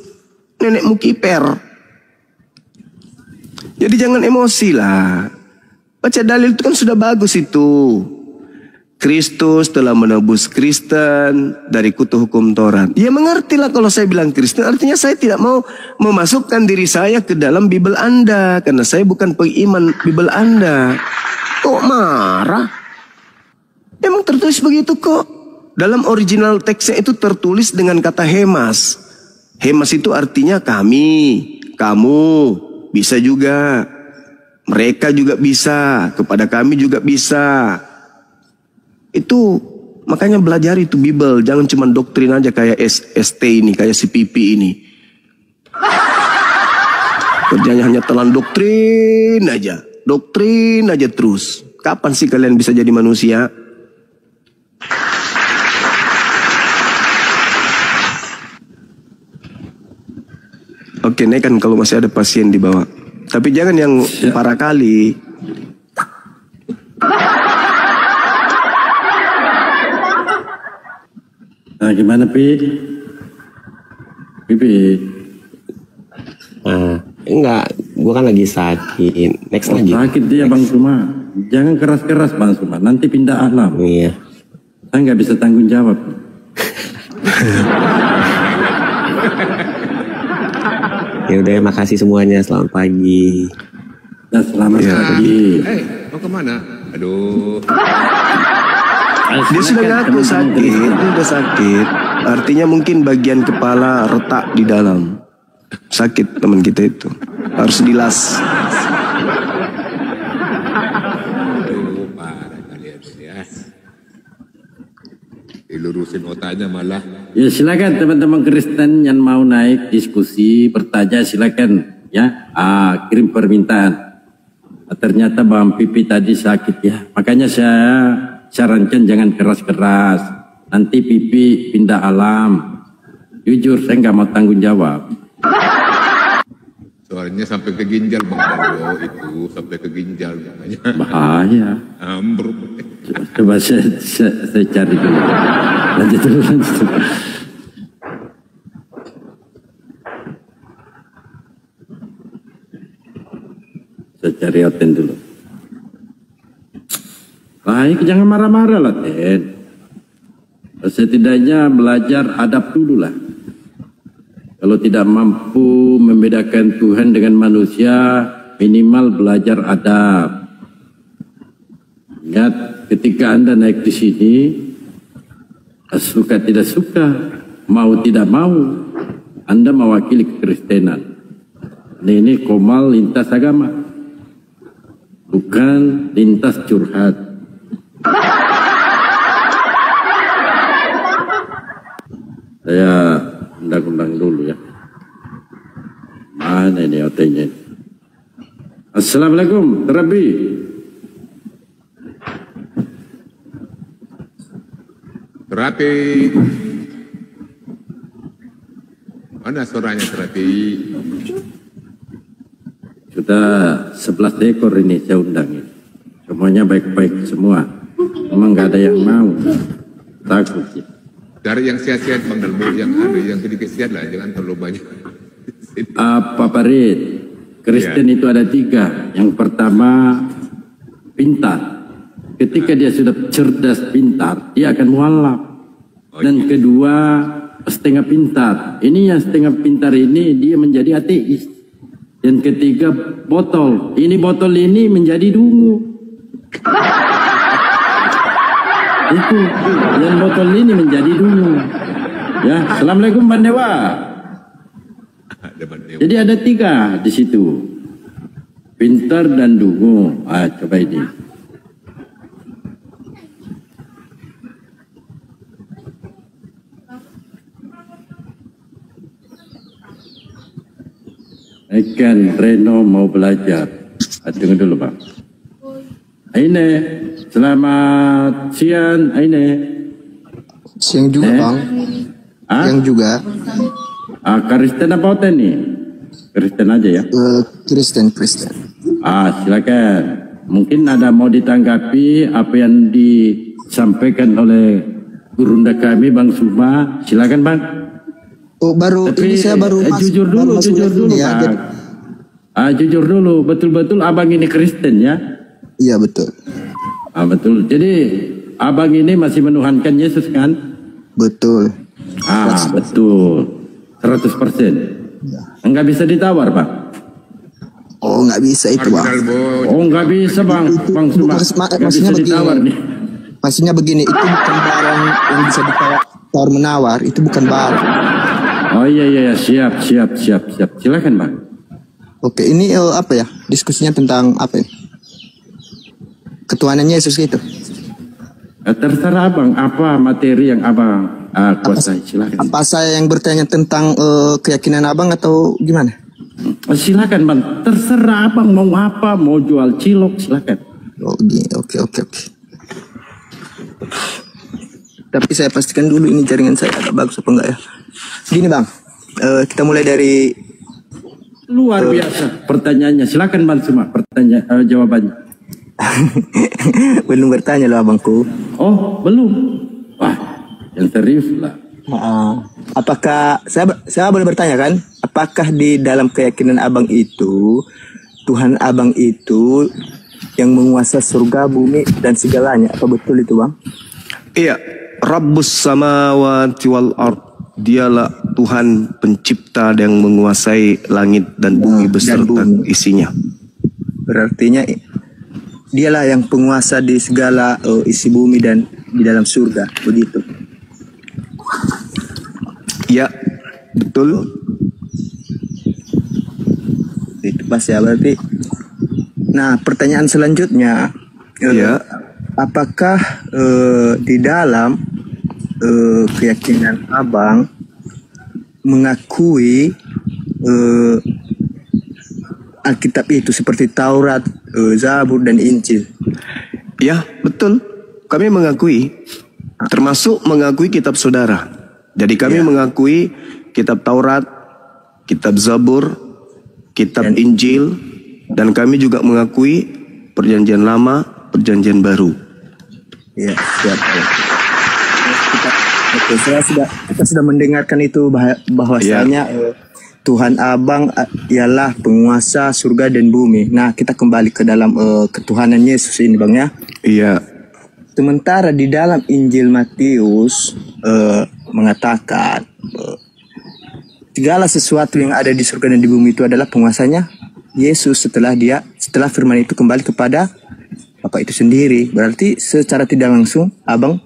Nenekmu kiper. Jadi jangan emosi lah. Baca dalil itu kan sudah bagus itu. Kristus telah menebus Kristen dari kutuk hukum Taurat. Ya mengertilah kalau saya bilang Kristen. Artinya saya tidak mau memasukkan diri saya ke dalam Bible Anda. Karena saya bukan pengiman Bible Anda. Kok marah? Emang tertulis begitu kok. Dalam original teksnya itu tertulis dengan kata hemas. Hemas itu artinya kami, kamu, bisa juga. Mereka juga bisa, kepada kami juga bisa. Itu makanya belajar itu Bible. Jangan cuma doktrin aja kayak ST ini, kayak si Pipi ini. Kerjanya hanya telan doktrin aja. Doktrin aja terus. Kapan sih kalian bisa jadi manusia? Oke, naikkan kalau masih ada pasien di bawah. Tapi jangan yang parah kali. Nah, gimana Pi? Pipi. Nah, enggak, gua kan lagi sakit. Next lagi. Sakit dia Bang Suma. Jangan keras-keras Bang Suma. Nanti pindah alam. Iya. Saya nggak bisa tanggung jawab. Ya udah, makasih semuanya. Selamat pagi. Dan selamat pagi. Mau kemana? Aduh. Dia sudah ngaku sakit, dia udah sakit. Artinya mungkin bagian kepala retak di dalam. Sakit teman kita itu. Harus dilas. Aduh, parah kalian ya. Dilurusin otaknya malah. Ya silakan teman-teman Kristen yang mau naik diskusi, bertanya silakan ya. Kirim permintaan. Ternyata Bang Pipi tadi sakit ya. Makanya saya sarankan jangan keras-keras. Nanti Pipi pindah alam. Jujur saya nggak mau tanggung jawab. Soalnya sampai ke ginjal Bang Darwo itu, sampai ke ginjal makanya. Bahaya. Ambruk. Coba saya cari dulu. Lanjut dulu. Saya cari Oten dulu. Baik, jangan marah-marah lah Ten. Setidaknya belajar adab dulu lah. Kalau tidak mampu membedakan Tuhan dengan manusia, minimal belajar adab. Ingat, ketika Anda naik di sini, suka tidak suka, mau tidak mau, Anda mewakili kekristenan. Ini komal lintas agama, bukan lintas curhat. Saya undang-undang dulu ya. Mana ini OT-nya? Assalamualaikum, Terapi. Terapi. Mana suaranya Terapi? Sudah 11 ekor ini saya undang ini. Semuanya baik-baik semua. Memang nggak ada yang mau. Takut ya. Dari yang sehat-sehat Bang Darwo, yang ada yang sedikit sehat lah, jangan terlalu banyak. Apa Parit? Kristen itu ada 3. Yang pertama pintar. Ketika dia sudah cerdas pintar, dia akan mualaf. Dan kedua setengah pintar. Ini yang setengah pintar ini dia menjadi ateis. Dan ketiga botol. Ini botol ini menjadi dungu. Itu yang botol ini menjadi dungu. Ya, assalamualaikum Bang Dewa. Jadi ada 3 di situ. Pintar dan dungu. Coba ini. Ikan Reno mau belajar. Tunggu dulu Bang. Aine, selamat siang Aine. Siang juga Bang. Siang juga. Kristen apa Oten nih? Kristen aja ya. Kristen. Silakan. Mungkin ada mau ditanggapi apa yang disampaikan oleh gurunda kami Bang Suma. Silakan Bang. Oh baru tapi, ini saya baru jujur dulu ya, Bang. Jujur dulu, betul-betul abang ini Kristen ya? Iya betul. Betul. Jadi abang ini masih menuhankan Yesus kan? Betul. Betul. 100%. Ya. Enggak bisa ditawar Bang. Oh nggak bisa itu Bang. Oh nggak bisa Bang. Bang Suma. Maksudnya begini. Maksudnya begini, itu bukan barang yang bisa ditawar menawar. Itu bukan barang. Oh iya siap. Silakan Bang. Oke, ini apa ya? Diskusinya tentang apa ini? Ketuhanan Yesus gitu. Terserah Abang, apa materi yang Abang kuasai, silakan. Apa saya yang bertanya tentang keyakinan Abang atau gimana? Silakan Bang, terserah Abang mau apa, mau jual cilok, silakan. Oh gini, oke. Tapi saya pastikan dulu ini jaringan saya agak bagus apa enggak ya. Gini Bang, kita mulai dari luar biasa pertanyaannya. Silakan Bang semua jawabannya. Belum bertanya loh abangku. Oh belum. Wah yang serius lah. apakah saya boleh bertanya kan? Apakah di dalam keyakinan abang itu Tuhan abang itu yang menguasai surga, bumi dan segalanya? Apa betul itu, Bang? Iya, Rabbus samawati wal ard. Dialah Tuhan pencipta yang menguasai langit dan bumi beserta isinya. Berartinya dialah yang penguasa di segala isi bumi dan di dalam surga, begitu. Ya, betul. Itu pas ya berarti. Nah, pertanyaan selanjutnya, Ya. apakah di dalam keyakinan abang mengakui Alkitab itu seperti Taurat, Zabur dan Injil? Ya, betul. Kami mengakui, termasuk mengakui kitab saudara. Jadi kami mengakui kitab Taurat, kitab Zabur, kitab Injil, dan kami juga mengakui perjanjian lama, perjanjian baru. Ya, siap. Kita sudah mendengarkan itu bahwasanya Tuhan abang ialah penguasa surga dan bumi. Nah, kita kembali ke dalam ketuhanan Yesus ini, Bang, ya. Iya. Sementara di dalam Injil Matius mengatakan segala sesuatu yang ada di surga dan di bumi itu adalah penguasanya Yesus setelah firman itu kembali kepada Bapa itu sendiri. Berarti secara tidak langsung abang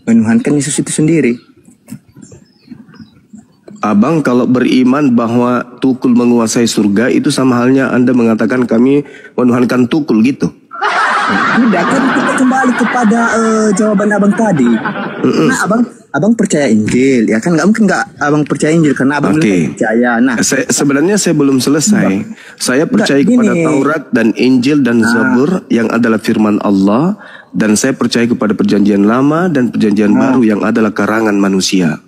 menuhankan Yesus itu sendiri. Abang kalau beriman bahwa Tukul menguasai surga, itu sama halnya Anda mengatakan kami menuhankan Tukul gitu. Tidak, kan kita kembali kepada jawaban abang tadi. Nah, abang percaya Injil, ya kan? Nggak mungkin nggak abang percaya Injil karena abang percaya. Nah, sebenarnya saya belum selesai. Saya percaya kepada Taurat dan Injil dan Zabur yang adalah firman Allah, dan saya percaya kepada perjanjian lama dan perjanjian baru yang adalah karangan manusia.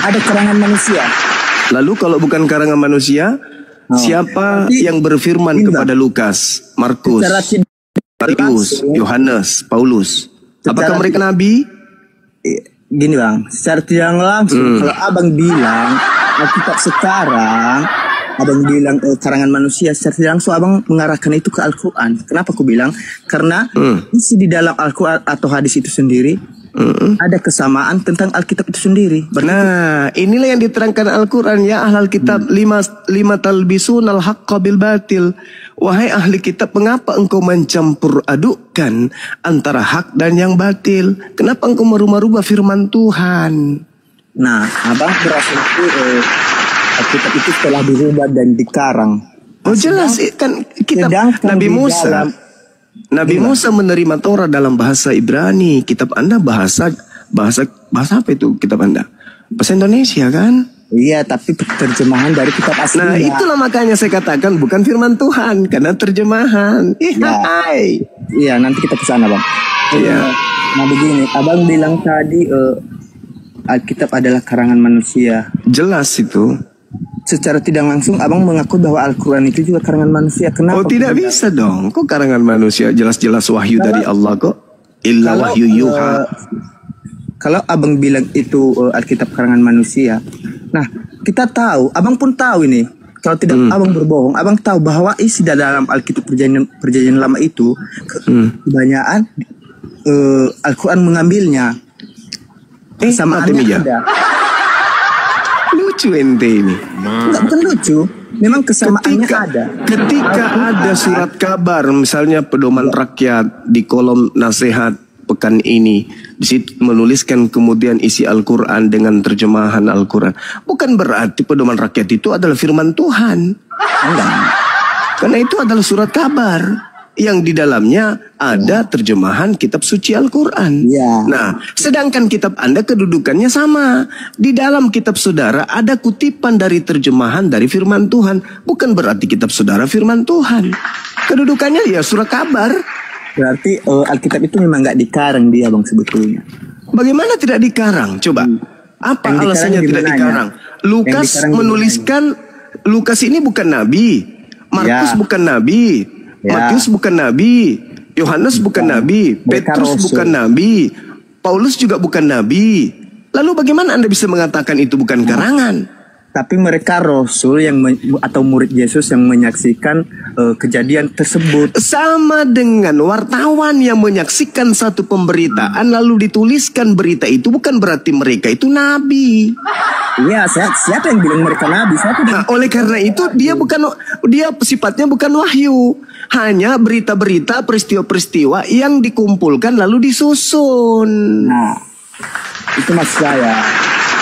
Ada karangan manusia. Lalu kalau bukan karangan manusia, siapa yang berfirman kepada Lukas, Markus, Matius, Yohanes, Paulus? Apakah mereka nabi? Gini, Bang, secara tidak langsung kalau abang bilang Alkitab sekarang, abang bilang karangan manusia, secara tidak langsung abang mengarahkan itu ke Al-Quran. Kenapa aku bilang? Karena isi di dalam Al-Quran atau hadis itu sendiri ada kesamaan tentang Alkitab itu sendiri. Nah, inilah yang diterangkan Al-Quran, ya ahlal kitab, lima talbisun al-haqqa bil batil. Wahai ahli kitab, mengapa engkau mencampur adukkan antara hak dan yang batil? Kenapa engkau merubah-rubah firman Tuhan? Nah, abang berasal itu Alkitab itu telah dirubah dan dikarang. Oh, jelas kan kitab Nabi Musa. Nabi Musa menerima Taurat dalam bahasa Ibrani. Kitab Anda bahasa apa itu kitab Anda? Bahasa Indonesia kan? Iya, tapi terjemahan dari kitab asli. Nah, itulah makanya saya katakan bukan firman Tuhan, karena terjemahan. Iya, nanti kita ke sana, Bang. Iya. Nah, begini, abang bilang tadi Alkitab adalah karangan manusia. Jelas itu. Secara tidak langsung abang mengaku bahwa Al-Quran itu juga karangan manusia. Kenapa? Oh, tidak bisa dong. Kok karangan manusia? Jelas-jelas wahyu dari Allah kok. Illa wahyu yuha. Kalau abang bilang itu Alkitab karangan manusia, nah kita tahu, abang pun tahu ini. Kalau tidak abang berbohong, abang tahu bahwa isi dalam Alkitab perjanjian lama itu kebanyakan Al-Quran mengambilnya. Kesamaannya ada. Lucu ente ini. Enggak, bukan lucu. Memang kesamaannya ada. Ketika ada surat kabar, misalnya pedoman rakyat di kolom nasihat pekan ini, di situ menuliskan kemudian isi Al-Quran dengan terjemahan Al-Quran. Bukan berarti pedoman rakyat itu adalah firman Tuhan. Enggak. Karena itu adalah surat kabar yang di dalamnya ada terjemahan kitab suci Al-Quran. Ya. Nah, sedangkan kitab Anda kedudukannya sama. Di dalam kitab saudara ada kutipan dari terjemahan dari firman Tuhan. Bukan berarti kitab saudara firman Tuhan. Kedudukannya ya surat kabar. Berarti Alkitab itu memang nggak dikarang dia, Bang, sebetulnya. Bagaimana tidak dikarang? Coba. Apa Yang alasannya tidak dikarang? Lukas menuliskan, Lukas ini bukan nabi. Markus bukan nabi. Matius bukan nabi, Yohanes bukan nabi, Petrus bukan nabi, Paulus juga bukan nabi. Lalu bagaimana Anda bisa mengatakan itu bukan karangan? Tapi mereka rasul yang atau murid Yesus yang menyaksikan kejadian tersebut. Sama dengan wartawan yang menyaksikan satu pemberitaan lalu dituliskan berita itu, bukan berarti mereka itu nabi. Iya, siapa yang bilang mereka nabi? Nah, oleh karena itu dia sifatnya bukan wahyu, hanya berita-berita, peristiwa-peristiwa yang dikumpulkan lalu disusun. Nah, itu maksud saya.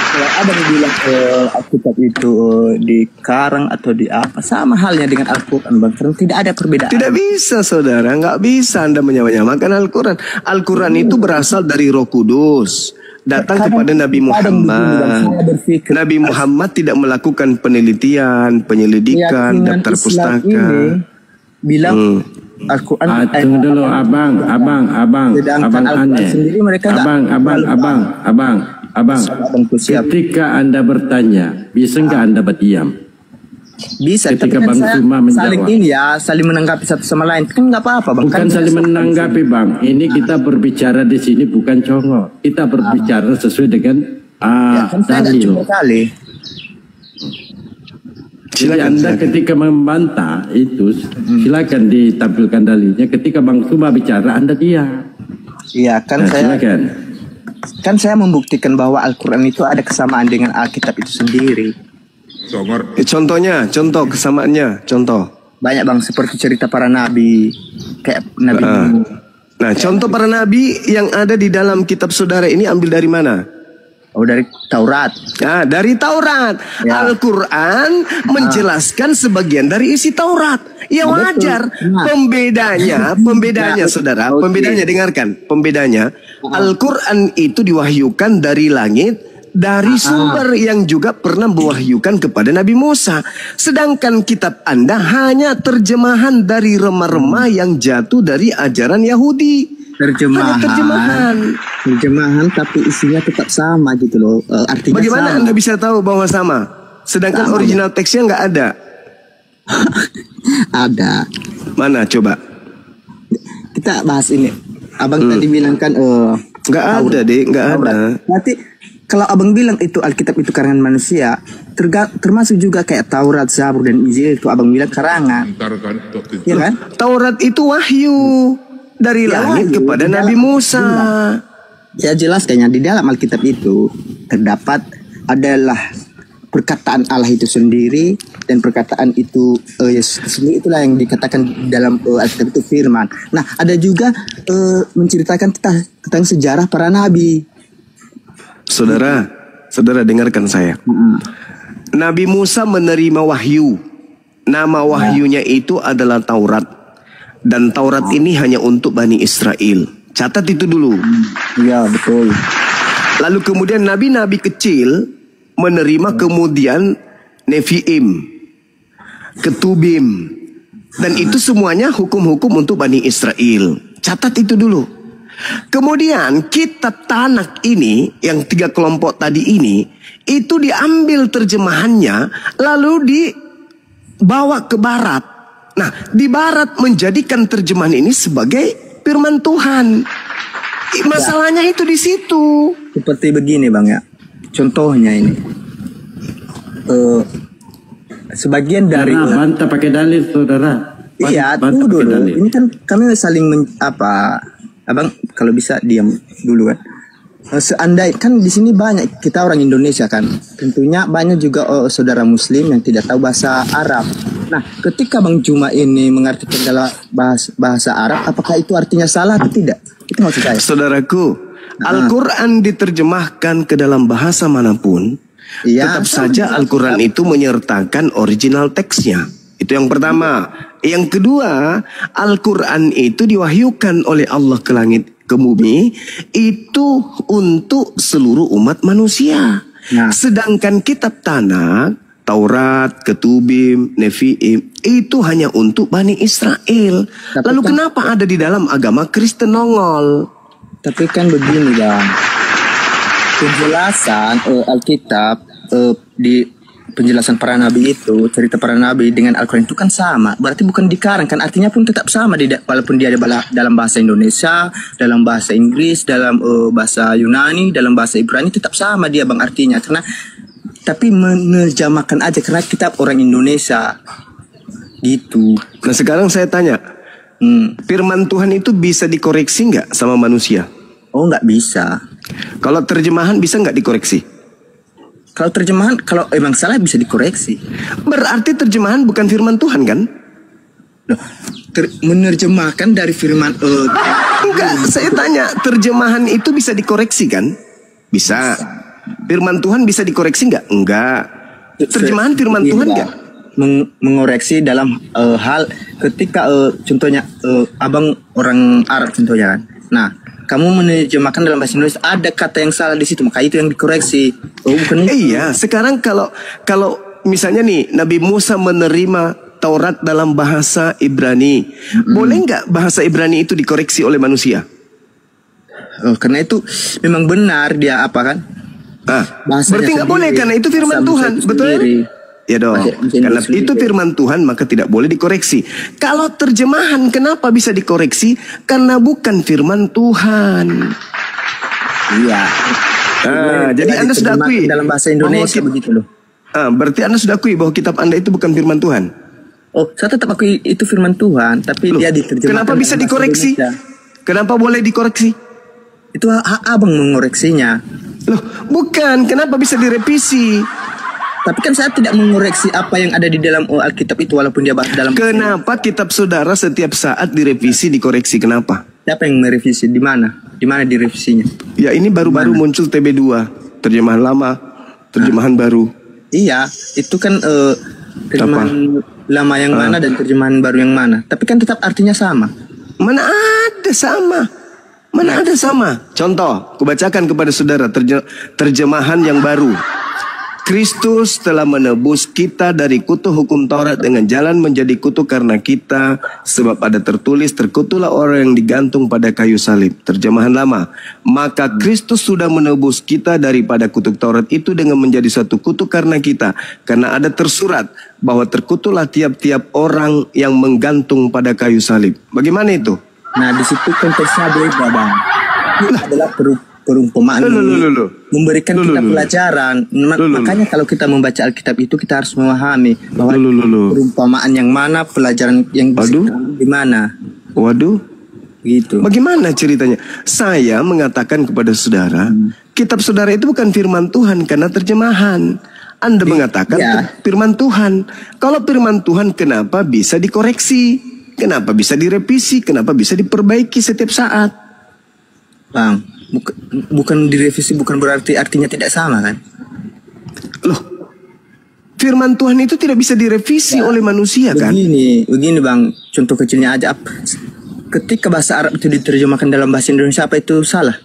Kalau abang bilang Alkitab itu dikarang atau di apa, sama halnya dengan Al-Quran, bang. Tidak ada perbedaan. Tidak bisa, saudara. Nggak bisa Anda menyamakan Al-Quran. Al-Quran itu berasal dari Roh Kudus, datang kepada Nabi Muhammad. Nabi Muhammad tidak melakukan penelitian, penyelidikan, daftar pustaka. Bilang Al-Quran. Tunggu dulu, abang aneh. Sendiri mereka Abang, ketika Anda bertanya, bisa nggak Anda berdiam? Bisa, ketika tapi Bang Suma menjawab. Saling menanggapi satu sama lain. Kan nggak apa-apa, bang. Bukan saling menanggapi, bang. Ini kita berbicara di sini bukan congok. Kita berbicara sesuai dengan dalil. Jadi Anda ketika membantah itu, silakan ditampilkan dalilnya. Ketika Bang Suma bicara, Anda diam. Iya, kan silakan. Kan saya membuktikan bahwa Al-Quran itu ada kesamaan dengan Alkitab itu sendiri. Contoh kesamaannya, contoh. Banyak, bang, seperti cerita para nabi, kayak Nabi Nuh. Nah, contoh para nabi yang ada di dalam kitab saudara ini ambil dari mana? Oh, dari Taurat. Nah, dari Taurat. Ya. Al-Quran menjelaskan sebagian dari isi Taurat. Ya wajar. Pembedanya saudara, pembedanya dengarkan. Pembedanya, Al-Quran itu diwahyukan dari langit, dari sumber yang juga pernah mewahyukan kepada Nabi Musa. Sedangkan kitab Anda hanya terjemahan dari remah-remah yang jatuh dari ajaran Yahudi. Terjemahan tapi isinya tetap sama gitu loh. Artinya bagaimana sama. Anda bisa tahu bahwa sama? Sedangkan sama, original teksnya nggak ada. Ada. Mana coba? Kita bahas ini. Abang tadi bilang kan nggak ada deh, nggak ada. Berarti kalau abang bilang itu Alkitab itu karangan manusia, termasuk juga kayak Taurat, Zabur dan Injil itu abang bilang karangan. Iya kan? Taurat itu wahyu dari langit kepada Nabi Musa. Ya jelas kayaknya di dalam Alkitab itu terdapat adalah perkataan Allah itu sendiri, dan perkataan itu sendiri itulah yang dikatakan dalam Alkitab itu firman. Nah, ada juga menceritakan tentang sejarah para nabi. Saudara dengarkan saya. Nabi Musa menerima wahyu. Nama wahyunya itu adalah Taurat. Dan Taurat ini hanya untuk Bani Israel. Catat itu dulu. Iya, betul. Lalu kemudian nabi-nabi kecil menerima kemudian Nefiim, Ketubim, dan itu semuanya hukum-hukum untuk Bani Israel. Catat itu dulu. Kemudian kitab Tanak ini, yang 3 kelompok tadi ini, itu diambil terjemahannya lalu dibawa ke barat. Nah, di barat menjadikan terjemahan ini sebagai firman Tuhan. Masalahnya itu di situ. Seperti begini, bang, ya. Contohnya ini. Sebagian dari bantah pakai dalil, saudara. Iya, tunggu dulu. Ini kan kami saling abang kalau bisa diam dulu kan. Seandainya kan di sini banyak kita orang Indonesia kan, tentunya banyak juga saudara Muslim yang tidak tahu bahasa Arab. Nah, ketika Bang Juma ini mengartikan dalam bahasa Arab, apakah itu artinya salah atau tidak? Itu maksud saya. Saudaraku, Al-Quran diterjemahkan ke dalam bahasa manapun, tetap saja Al-Quran itu menyertakan original teksnya. Itu yang pertama. Yang kedua, Al-Quran itu diwahyukan oleh Allah ke langit, ke bumi, itu untuk seluruh umat manusia. Sedangkan kitab Tanak, Taurat, Ketubim, Nefiim, itu hanya untuk Bani Israel. Lalu kenapa ada di dalam agama Kristen nongol? Tapi kan begini, bang. Penjelasan Alkitab penjelasan para nabi itu, cerita para nabi dengan Al-Quran itu kan sama. Berarti bukan dikarang kan, artinya pun tetap sama walaupun dia ada dalam bahasa Indonesia, dalam bahasa Inggris, dalam bahasa Yunani, dalam bahasa Ibrani, tetap sama dia bang artinya. Karena tapi menerjemahkan aja karena kitab orang Indonesia gitu. Nah sekarang saya tanya, firman Tuhan itu bisa dikoreksi nggak sama manusia? Oh nggak bisa. Kalau terjemahan bisa nggak dikoreksi? Kalau terjemahan, kalau emang salah bisa dikoreksi. Berarti terjemahan bukan firman Tuhan kan? Loh, menerjemahkan dari firman enggak, saya tanya, terjemahan itu bisa dikoreksi kan? Bisa. Firman Tuhan bisa dikoreksi nggak? Enggak. Terjemahan firman Tuhan nggak? Mengoreksi dalam hal ketika contohnya abang orang Arab contohnya kan. Nah, kamu menerjemahkan dalam bahasa Indonesia ada kata yang salah di situ, maka itu yang dikoreksi. Oh, bukan itu. Iya, sekarang kalau misalnya nih Nabi Musa menerima Taurat dalam bahasa Ibrani, boleh nggak bahasa Ibrani itu dikoreksi oleh manusia? Karena itu memang benar dia apa kan? Berarti nggak boleh karena itu firman Tuhan, betul? Ya dong, karena itu firman Tuhan maka tidak boleh dikoreksi. Kalau terjemahan kenapa bisa dikoreksi? Karena bukan firman Tuhan. Iya. Jadi Anda sudah akui dalam bahasa Indonesia begitu loh. Berarti Anda sudah akui bahwa kitab Anda itu bukan firman Tuhan. Oh, saya tetap akui itu firman Tuhan, tapi dia diterjemahkan. Kenapa bisa dikoreksi? Kenapa boleh dikoreksi? Itu hak abang mengoreksinya. Loh, bukan. Kenapa bisa direvisi? Tapi kan saya tidak mengoreksi apa yang ada di dalam Alkitab itu walaupun dia bahas dalam. Kenapa kitab saudara setiap saat direvisi, dikoreksi? Kenapa? Siapa yang merevisi? Di mana? Di mana direvisinya? Ya ini baru-baru muncul TB2, terjemahan lama, terjemahan baru. Iya, itu kan terjemahan lama yang mana dan terjemahan baru yang mana. Tapi kan tetap artinya sama. Mana ada sama? Mana ada sama? Contoh, kubacakan kepada saudara terjemahan yang baru. Kristus telah menebus kita dari kutuk hukum Taurat dengan jalan menjadi kutuk karena kita, sebab ada tertulis terkutuklah orang yang digantung pada kayu salib. Terjemahan lama. Maka Kristus sudah menebus kita daripada kutuk Taurat itu dengan menjadi satu kutuk karena kita, karena ada tersurat bahwa terkutuklah tiap-tiap orang yang menggantung pada kayu salib. Bagaimana itu? Nah di situ konteksnya beda bang. Itu adalah perumpamaan memberikan kita pelajaran. Makanya kalau kita membaca Alkitab itu kita harus memahami bahwa perumpamaan yang mana, pelajaran yang di mana. Waduh, gitu. Bagaimana ceritanya? Saya mengatakan kepada saudara, kitab saudara itu bukan firman Tuhan karena terjemahan. Anda mengatakan firman Tuhan. Kalau firman Tuhan kenapa bisa dikoreksi? Kenapa bisa direvisi? Kenapa bisa diperbaiki setiap saat? Bang, bukan direvisi bukan berarti artinya tidak sama kan? Loh, firman Tuhan itu tidak bisa direvisi oleh manusia kan? Begini bang, contoh kecilnya aja. Ketika bahasa Arab itu diterjemahkan dalam bahasa Indonesia, apa itu salah?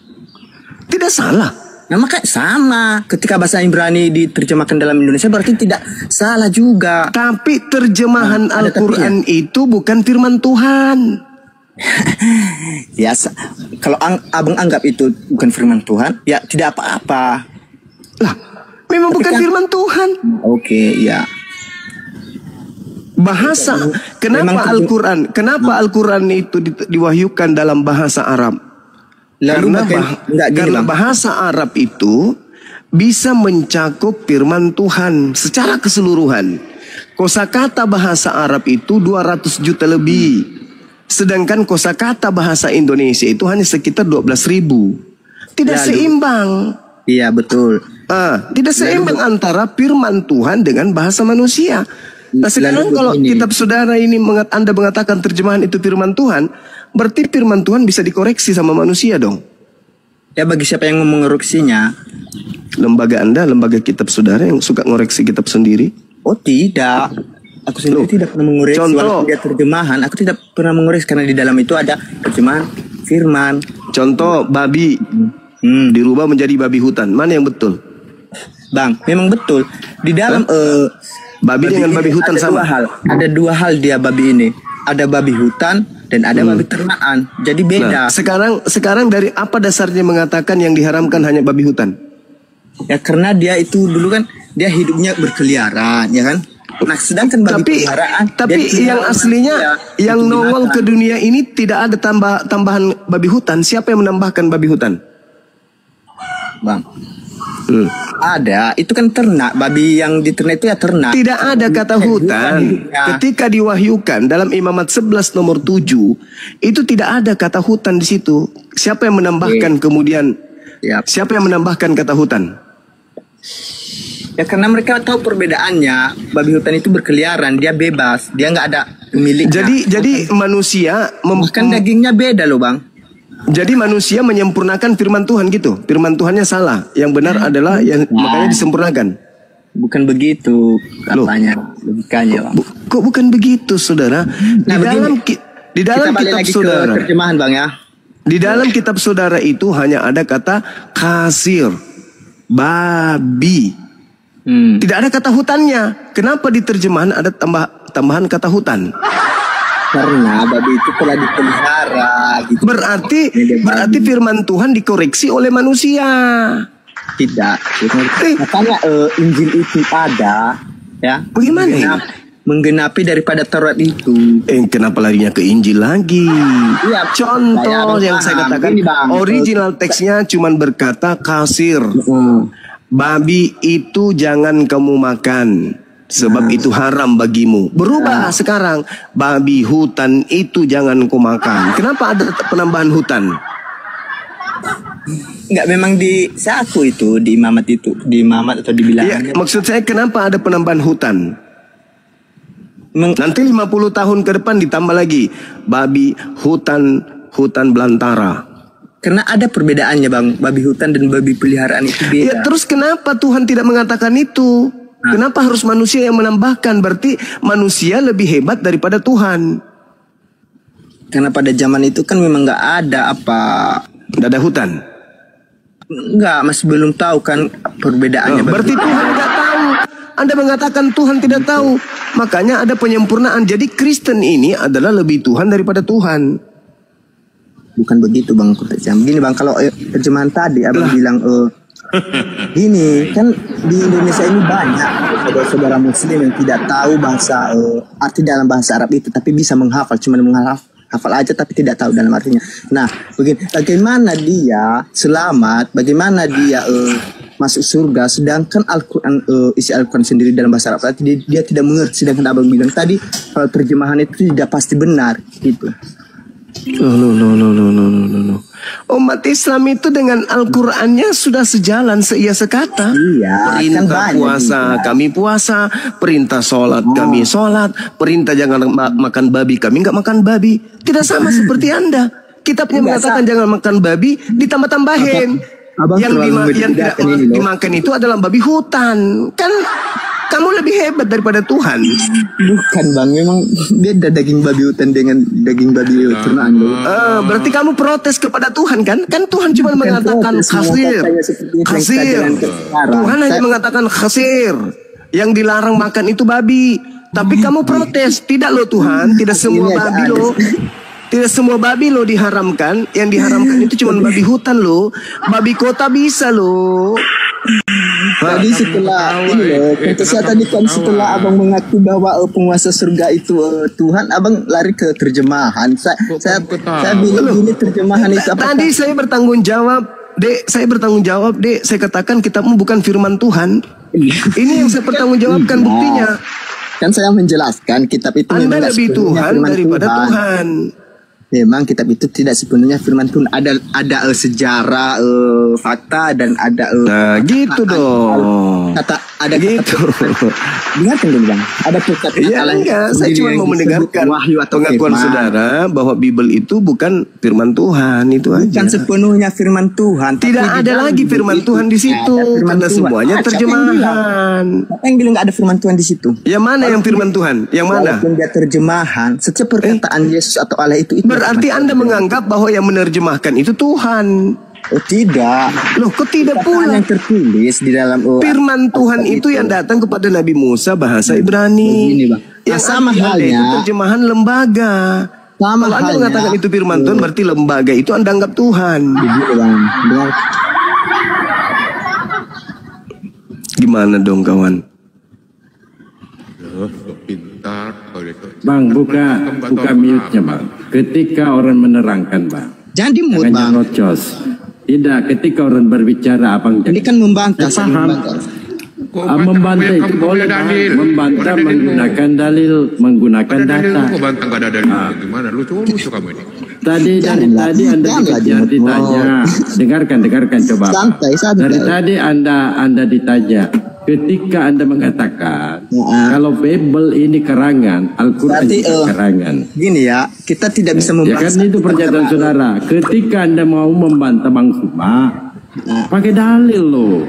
Tidak salah. Nah makanya sama. Ketika bahasa Ibrani diterjemahkan dalam Indonesia berarti tidak salah juga. Tapi terjemahan Al-Quran itu bukan firman Tuhan. Ya, kalau abang anggap itu bukan firman Tuhan, ya tidak apa-apa. Lah, memang tapi bukan firman Tuhan. Oke, ya. Bahasa, kenapa Al-Quran? Kenapa Al-Quran itu diwahyukan dalam bahasa Arab? Karena bahasa Arab itu bisa mencakup firman Tuhan secara keseluruhan. Kosakata bahasa Arab itu 200 juta lebih. Sedangkan kosakata bahasa Indonesia itu hanya sekitar 12.000. Tidak seimbang. Iya betul. Tidak seimbang antara firman Tuhan dengan bahasa manusia. Nah sekarang kalau kitab saudara ini Anda mengatakan terjemahan itu firman Tuhan, berarti firman Tuhan bisa dikoreksi sama manusia dong. Ya bagi siapa yang mau mengoreksinya? Lembaga Anda, lembaga kitab saudara yang suka ngoreksi kitab sendiri? Oh tidak. Aku sendiri tidak pernah mengoreksi. Walaupun dia terjemahan, aku tidak pernah mengoreksi karena di dalam itu ada terjemahan firman. Contoh babi dirubah menjadi babi hutan. Mana yang betul? Bang, memang betul. Di dalam babi dengan babi hutan sama. Ada dua hal dia babi ini. Ada babi hutan dan ada babi ternakan. Jadi beda. Nah, sekarang dari apa dasarnya mengatakan yang diharamkan hanya babi hutan? Ya karena dia itu dulu kan dia hidupnya berkeliaran, ya kan? Nah, sedangkan babi peliharaan, tapi yang aslinya yang nongol ke dunia ini tidak ada tambahan babi hutan. Siapa yang menambahkan babi hutan? Bang. Ada, itu kan ternak. Babi yang di ternak itu ya ternak. Tidak ada kata hutan. Ketika diwahyukan dalam Imamat 11 nomor 7, itu tidak ada kata hutan di situ. Siapa yang menambahkan kemudian? Siapa yang menambahkan kata hutan? Ya karena mereka tahu perbedaannya. Babi hutan itu berkeliaran, dia bebas, dia nggak ada pemiliknya. Jadi manusia kan dagingnya beda loh, Bang. Jadi manusia menyempurnakan firman Tuhan gitu. Firman Tuhannya salah. Yang benar adalah yang makanya disempurnakan. Bukan begitu katanya, logikanya, Bang. Kok bukan begitu, Saudara? Nah, di dalam kitab Saudara. Terjemahan, Bang, ya. Di dalam kitab Saudara itu hanya ada kata kasir, babi. Tidak ada kata hutannya. Kenapa di terjemahan ada tambahan kata hutan? Karena babi itu telah dipelihara gitu. Berarti firman Tuhan dikoreksi oleh manusia. Tidak. Makanya Injil itu ada, ya. Bagaimana? Menggenapi daripada Taurat itu. Kenapa larinya ke Injil lagi? Ya, contoh yang saya katakan, original teksnya cuma berkata kasir. Babi itu jangan kamu makan, sebab itu haram bagimu. Berubah sekarang, babi hutan itu jangan kau makan. Kenapa ada penambahan hutan? Enggak, memang di satu itu, di Imamat itu, di Imamat atau di bilangannya. Maksud saya kenapa ada penambahan hutan? Nanti 50 tahun ke depan ditambah lagi babi hutan belantara. Karena ada perbedaannya, Bang. Babi hutan dan babi peliharaan itu beda. Ya, terus kenapa Tuhan tidak mengatakan itu? Kenapa harus manusia yang menambahkan? Berarti manusia lebih hebat daripada Tuhan. Karena pada zaman itu kan memang nggak ada apa. Nggak ada hutan. Enggak, masih belum tahu kan perbedaannya. Berarti Tuhan nggak tahu. Anda mengatakan Tuhan tidak tahu. Makanya ada penyempurnaan. Jadi Kristen ini adalah lebih Tuhan daripada Tuhan. Bukan begitu, Bang. Begini, Bang, kalau terjemahan tadi Abang bilang gini, kan di Indonesia ini banyak saudara muslim yang tidak tahu bahasa arti dalam bahasa Arab itu, tapi bisa menghafal, cuma menghafal aja tapi tidak tahu dalam artinya. Nah, begini, bagaimana dia selamat, bagaimana dia masuk surga, sedangkan Al-Quran, isi Al-Quran sendiri dalam bahasa Arab dia tidak mengerti. Sedangkan Abang bilang tadi kalau terjemahan itu tidak pasti benar gitu. No. Umat Islam itu dengan Al-Qurannya sudah sejalan seia sekata. Iya, perintah kan puasa, kami puasa. Perintah sholat, kami sholat. Perintah jangan makan babi, kami nggak makan babi. Tidak sama seperti Anda. Kitabnya mengatakan jangan makan babi, ditambah-tambahin. Yang tidak dimakan itu adalah babi hutan. Kan kamu lebih hebat daripada Tuhan. Bukan, Bang, memang beda daging babi hutan dengan daging babi ternak. Berarti kamu protes kepada Tuhan kan? Kan Tuhan cuma mengatakan khasir. Tuhan hanya mengatakan khasir. Yang dilarang makan itu babi. Tapi kamu protes. Tidak loh Tuhan, tidak semua babi loh. Tidak semua babi loh diharamkan. Yang diharamkan itu cuma babi hutan loh. Babi kota bisa loh. Tadi setelah ini loh, tadi kan setelah Abang mengaku bahwa penguasa surga itu Tuhan, Abang lari ke terjemahan. Saya bilang ini terjemahan itu apa? Tadi saya bertanggung jawab, Dek. Saya katakan kitabmu bukan firman Tuhan. Ini yang saya pertanggungjawabkan buktinya. Kan saya menjelaskan kitab itu Anda lebih Tuhan daripada Tuhan. Memang kitab itu tidak sepenuhnya firman Tuhan. Ada sejarah, fakta, dan ada gitu dong. Ada gitu. Dengarkan dulu, Bang. Ada perkataan. Saya cuma mau mendengarkan pengakuan saudara bahwa Bible itu bukan firman Tuhan, itu aja. Bukan sepenuhnya firman Tuhan. Tidak ada lagi firman Tuhan di situ, karena semuanya terjemahan. Apa yang bilang nggak ada firman Tuhan di situ? Yang mana yang firman Tuhan? Yang mana? Walaupun dia terjemahan, setiap perkataan Yesus atau Allah itu berarti Anda menganggap bahwa yang menerjemahkan itu Tuhan. Oh tidak. Loh kok tidak pula? Yang tertulis di dalam firman Tuhan itu yang datang kepada Nabi Musa bahasa Ibrani. Ini, Bang. Yang sama halnya itu terjemahan lembaga. Kalau Anda mengatakan itu firman Tuhan, berarti lembaga itu Anda anggap Tuhan. Begitu, Bang. Gimana dong kawan? Loh, pintar. Bang, buka mute-nya bang. Ketika orang menerangkan bang, Jangan di-mute, jangan Bang. nyerocos. Tidak, ketika orang berbicara abang Ini kan membantah, Saya saling paham. membantah. Membantah itu boleh bang. Membantah menggunakan dalil, menggunakan data. Lu bantang gak ada dalil. Gimana? Lu lucu kamu ini. Tadi dari tadi Anda jangan ditanya. Dengarkan coba. Pak. Santai. Dari tadi Anda ditanya. Ketika Anda mengatakan kalau Bible ini karangan, Al-Quran Berarti, juga karangan. Gini ya, kita tidak bisa Ya kan membantah. itu pernyataan saudara. Ketika Anda mau membantah Bang Suma, pakai dalil loh.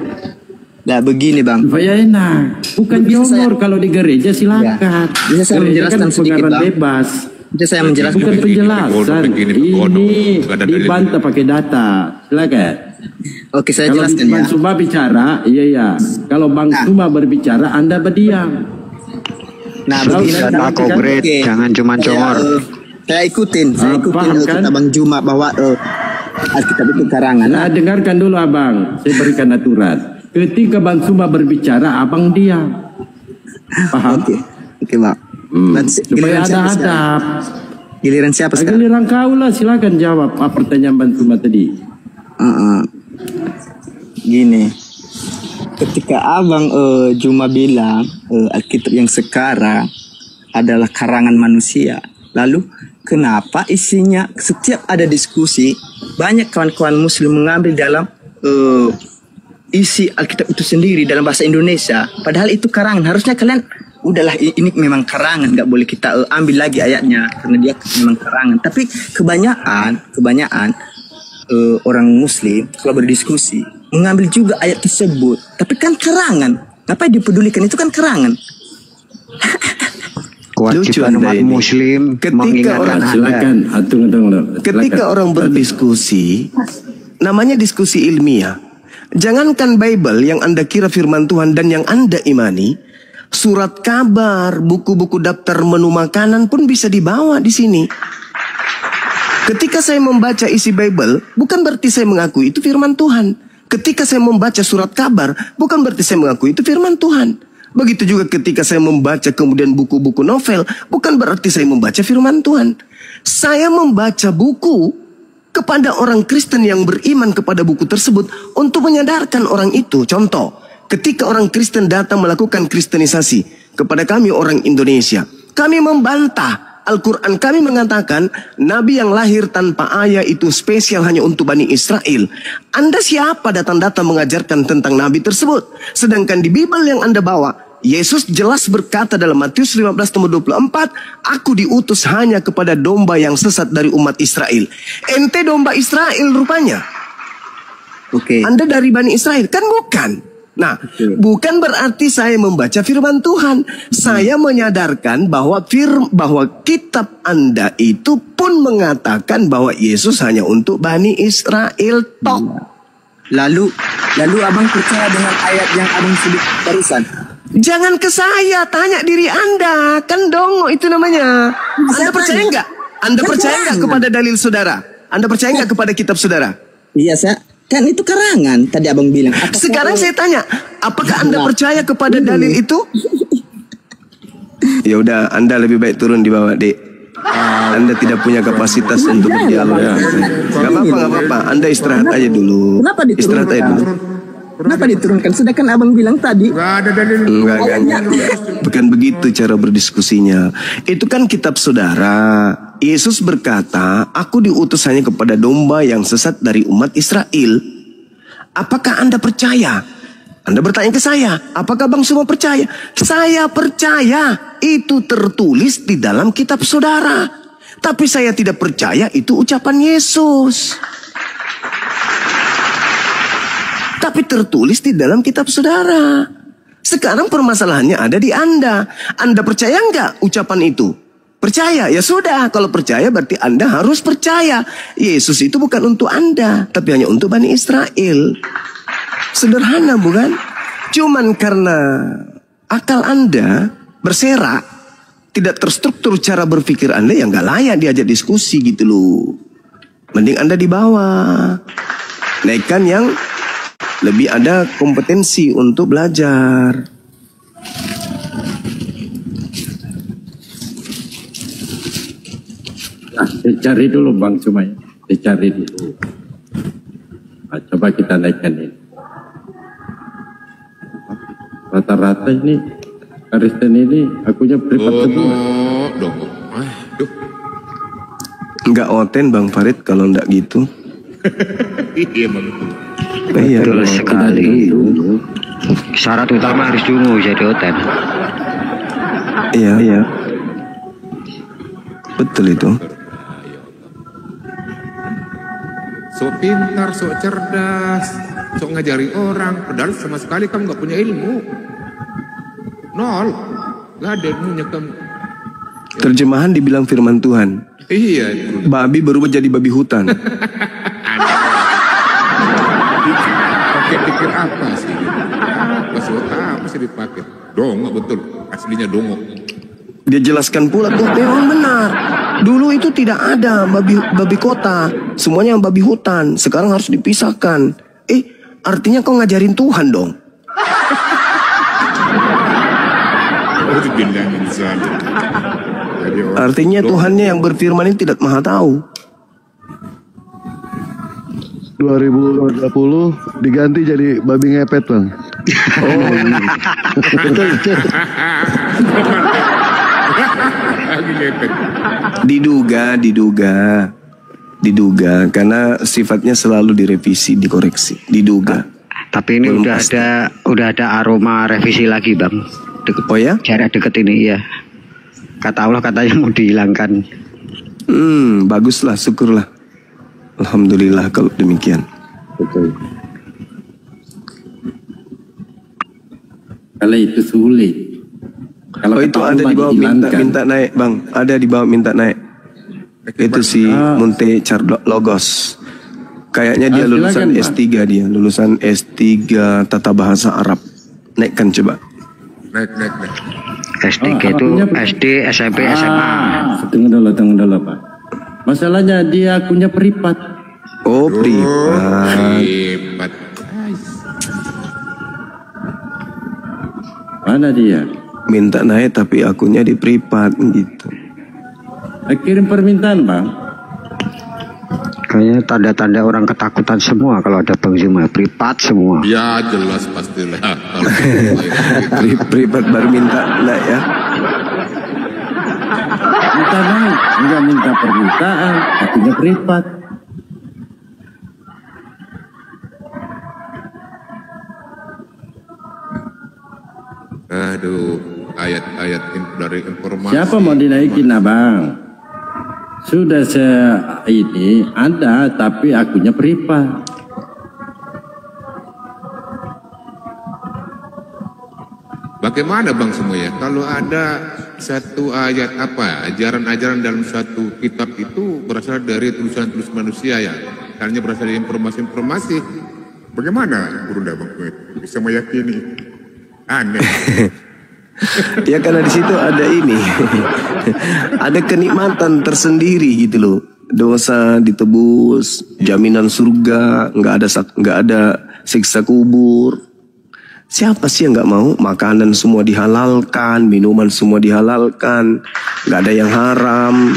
Nah, begini Bang. Supaya enak. Bukan Bisa jongor kalau di gereja silakan. Bisa saya Gereja menjelaskan kan sedikit, pengaruh Bang? bebas. Bisa saya menjelaskan. Bukan penjelasan. begini, Ini nggak ada dalil. dibantah pakai data. Silakan. Oke, saya Kalau jelaskan ya. Bang Suma bicara, iya. Kalau Bang Suma berbicara, Anda berdiam. Nah, begini. Kalau Bang. Pak Kogret, Oke. jangan cuma congor. Saya ikutin paham kan? kata Bang Juma bahwa Alkitab itu karangan. Nah, dengarkan dulu abang. Saya berikan aturan. Ketika Bang Suma berbicara, abang diam. Paham? Oke, Bang. Berarti Supaya ada adab. Giliran siapa sekarang? Giliran kau lah, silakan jawab apa pertanyaan Bang Suma tadi. Gini, ketika Abang Juma bilang Alkitab yang sekarang adalah karangan manusia, lalu kenapa isinya setiap ada diskusi banyak kawan-kawan Muslim mengambil dalam isi Alkitab itu sendiri dalam bahasa Indonesia, padahal itu karangan. Harusnya kalian udahlah ini memang karangan, nggak boleh kita ambil lagi ayatnya karena dia memang karangan. Tapi kebanyakan orang Muslim kalau berdiskusi mengambil juga ayat tersebut, tapi kan karangan. Ngapain dipedulikan, itu kan karangan. Lucu Kewajiban Anda umat ini. Muslim Ketika mengingatkan orang- Anda. Silakan. Tunggu. Ketika orang berdiskusi, namanya diskusi ilmiah. Jangankan Bible yang Anda kira firman Tuhan dan yang Anda imani, surat kabar, buku-buku daftar menu makanan pun bisa dibawa di sini. Ketika saya membaca isi Bible, bukan berarti saya mengakui itu firman Tuhan. Ketika saya membaca surat kabar, bukan berarti saya mengakui itu firman Tuhan. Begitu juga ketika saya membaca kemudian buku-buku novel, bukan berarti saya membaca firman Tuhan. Saya membaca buku kepada orang Kristen yang beriman kepada buku tersebut untuk menyadarkan orang itu. Contoh, ketika orang Kristen datang melakukan kristenisasi kepada kami orang Indonesia, kami membantah. Al-Quran kami mengatakan Nabi yang lahir tanpa ayah itu spesial hanya untuk Bani Israel. Anda siapa datang-datang mengajarkan tentang Nabi tersebut? Sedangkan di Bible yang Anda bawa, Yesus jelas berkata dalam Matius 15:24, aku diutus hanya kepada domba yang sesat dari umat Israel. Ente domba Israel rupanya. Oke. Anda dari Bani Israel, kan bukan? Nah, bukan berarti saya membaca firman Tuhan. Saya menyadarkan bahwa kitab Anda itu pun mengatakan bahwa Yesus hanya untuk Bani Israel tok. Lalu Abang percaya dengan ayat yang Abang sebut barusan? Jangan ke saya, tanya diri Anda. Kan dongo itu namanya. Anda percaya enggak? Anda percaya enggak kepada dalil saudara? Anda percaya enggak kepada kitab saudara? Iya, kan itu karangan tadi Abang bilang. Apakah Sekarang saya tanya, apakah Anda percaya kepada dalil itu? Ya udah, Anda lebih baik turun di bawah, Dek. Anda tidak punya kapasitas untuk berdialog. Gak apa-apa. Anda istirahat aja dulu. Kenapa diturunkan? Istirahat aja dulu. Kenapa diturunkan? Sedangkan Abang bilang tadi. Gak ada dalil. Enggak. Bukan begitu cara berdiskusinya. Itu kan kitab saudara. Yesus berkata, aku diutus hanya kepada domba yang sesat dari umat Israel. Apakah Anda percaya? Anda bertanya ke saya, apakah Bang semua percaya? Saya percaya itu tertulis di dalam kitab saudara. Tapi saya tidak percaya itu ucapan Yesus. Tapi tertulis di dalam kitab saudara. Sekarang permasalahannya ada di Anda. Anda percaya enggak ucapan itu? Percaya? Ya sudah, kalau percaya berarti Anda harus percaya. Yesus itu bukan untuk Anda, tapi hanya untuk Bani Israel. Sederhana bukan? Cuman karena akal Anda berserak, tidak terstruktur cara berpikir Anda, yang gak layak diajak diskusi gitu loh. Mending Anda di bawah. Naikkan yang lebih ada kompetensi untuk belajar. Nah, dicari dulu Bang Sumai, dicari dulu. Nah, coba kita naikkan ini. Rata-rata ini Kristen ini akunya privat semua. Dong. Aduh. Nggak oten Bang Farid kalau nggak gitu. Iya Bang. Iya. Betul sekali. Syarat utama harus dungu jadi oten. Iya. Betul itu. So pintar, so cerdas, so ngajari orang, padahal sama sekali kamu nggak punya ilmu. Nol, nggak ada ilmunya kamu. Terjemahan dibilang firman Tuhan. Iya. Babi berubah jadi babi hutan. Pakai pikir apa sih? Apa sih dipakai? Dongok betul, aslinya dongok. Dia jelaskan pula tuh memang benar. Dulu itu tidak ada babi kota, semuanya babi hutan. Sekarang harus dipisahkan. Artinya kau ngajarin Tuhan dong. Artinya Tuhannya yang berfirman ini tidak maha tahu. 2020 diganti jadi babi ngepet Bang. Diduga karena sifatnya selalu direvisi, dikoreksi, diduga. Tapi ini udah ada aroma revisi lagi Bang. Oh ya? Jarak deket ini ya. Kata Allah katanya mau dihilangkan. Baguslah, syukurlah. Alhamdulillah kalau demikian. Betul. Kalau itu sulit. Kalau itu ada di bawah minta naik Bang. Ada di bawah minta naik. Itu si Munte Logos. Kayaknya dia lulusan silakan, S3 dia, lulusan S3 Tata Bahasa Arab. Naikkan coba. Naik. SD itu SD, SMP, SMA. Tunggu dulu Pak. Masalahnya dia akunya privat. Oh, privat. Mana dia? Minta naik tapi akunnya di privat gitu. Kirim permintaan Bang. Kayaknya tanda-tanda orang ketakutan semua kalau ada Bang Zuma, privat semua. Ya jelas pastilah. Privat baru minta naik ya. Minta naik, enggak minta permintaan, akunya privat. Aduh, ayat-ayat dari informasi. Siapa mau dinaikin Abang? Sudah ini ada, tapi akunya privat. Bagaimana Bang semuanya? Kalau ada satu ayat ajaran-ajaran dalam satu kitab itu berasal dari tulisan-tulisan manusia ya, hanya berasal dari informasi-informasi. Bagaimana Bunda Bang bisa meyakini? Aneh. Ya karena di situ ada ini, ada kenikmatan tersendiri gitu loh. Dosa ditebus, jaminan surga, nggak ada siksa kubur. Siapa sih yang nggak mau? Makanan semua dihalalkan, minuman semua dihalalkan, nggak ada yang haram.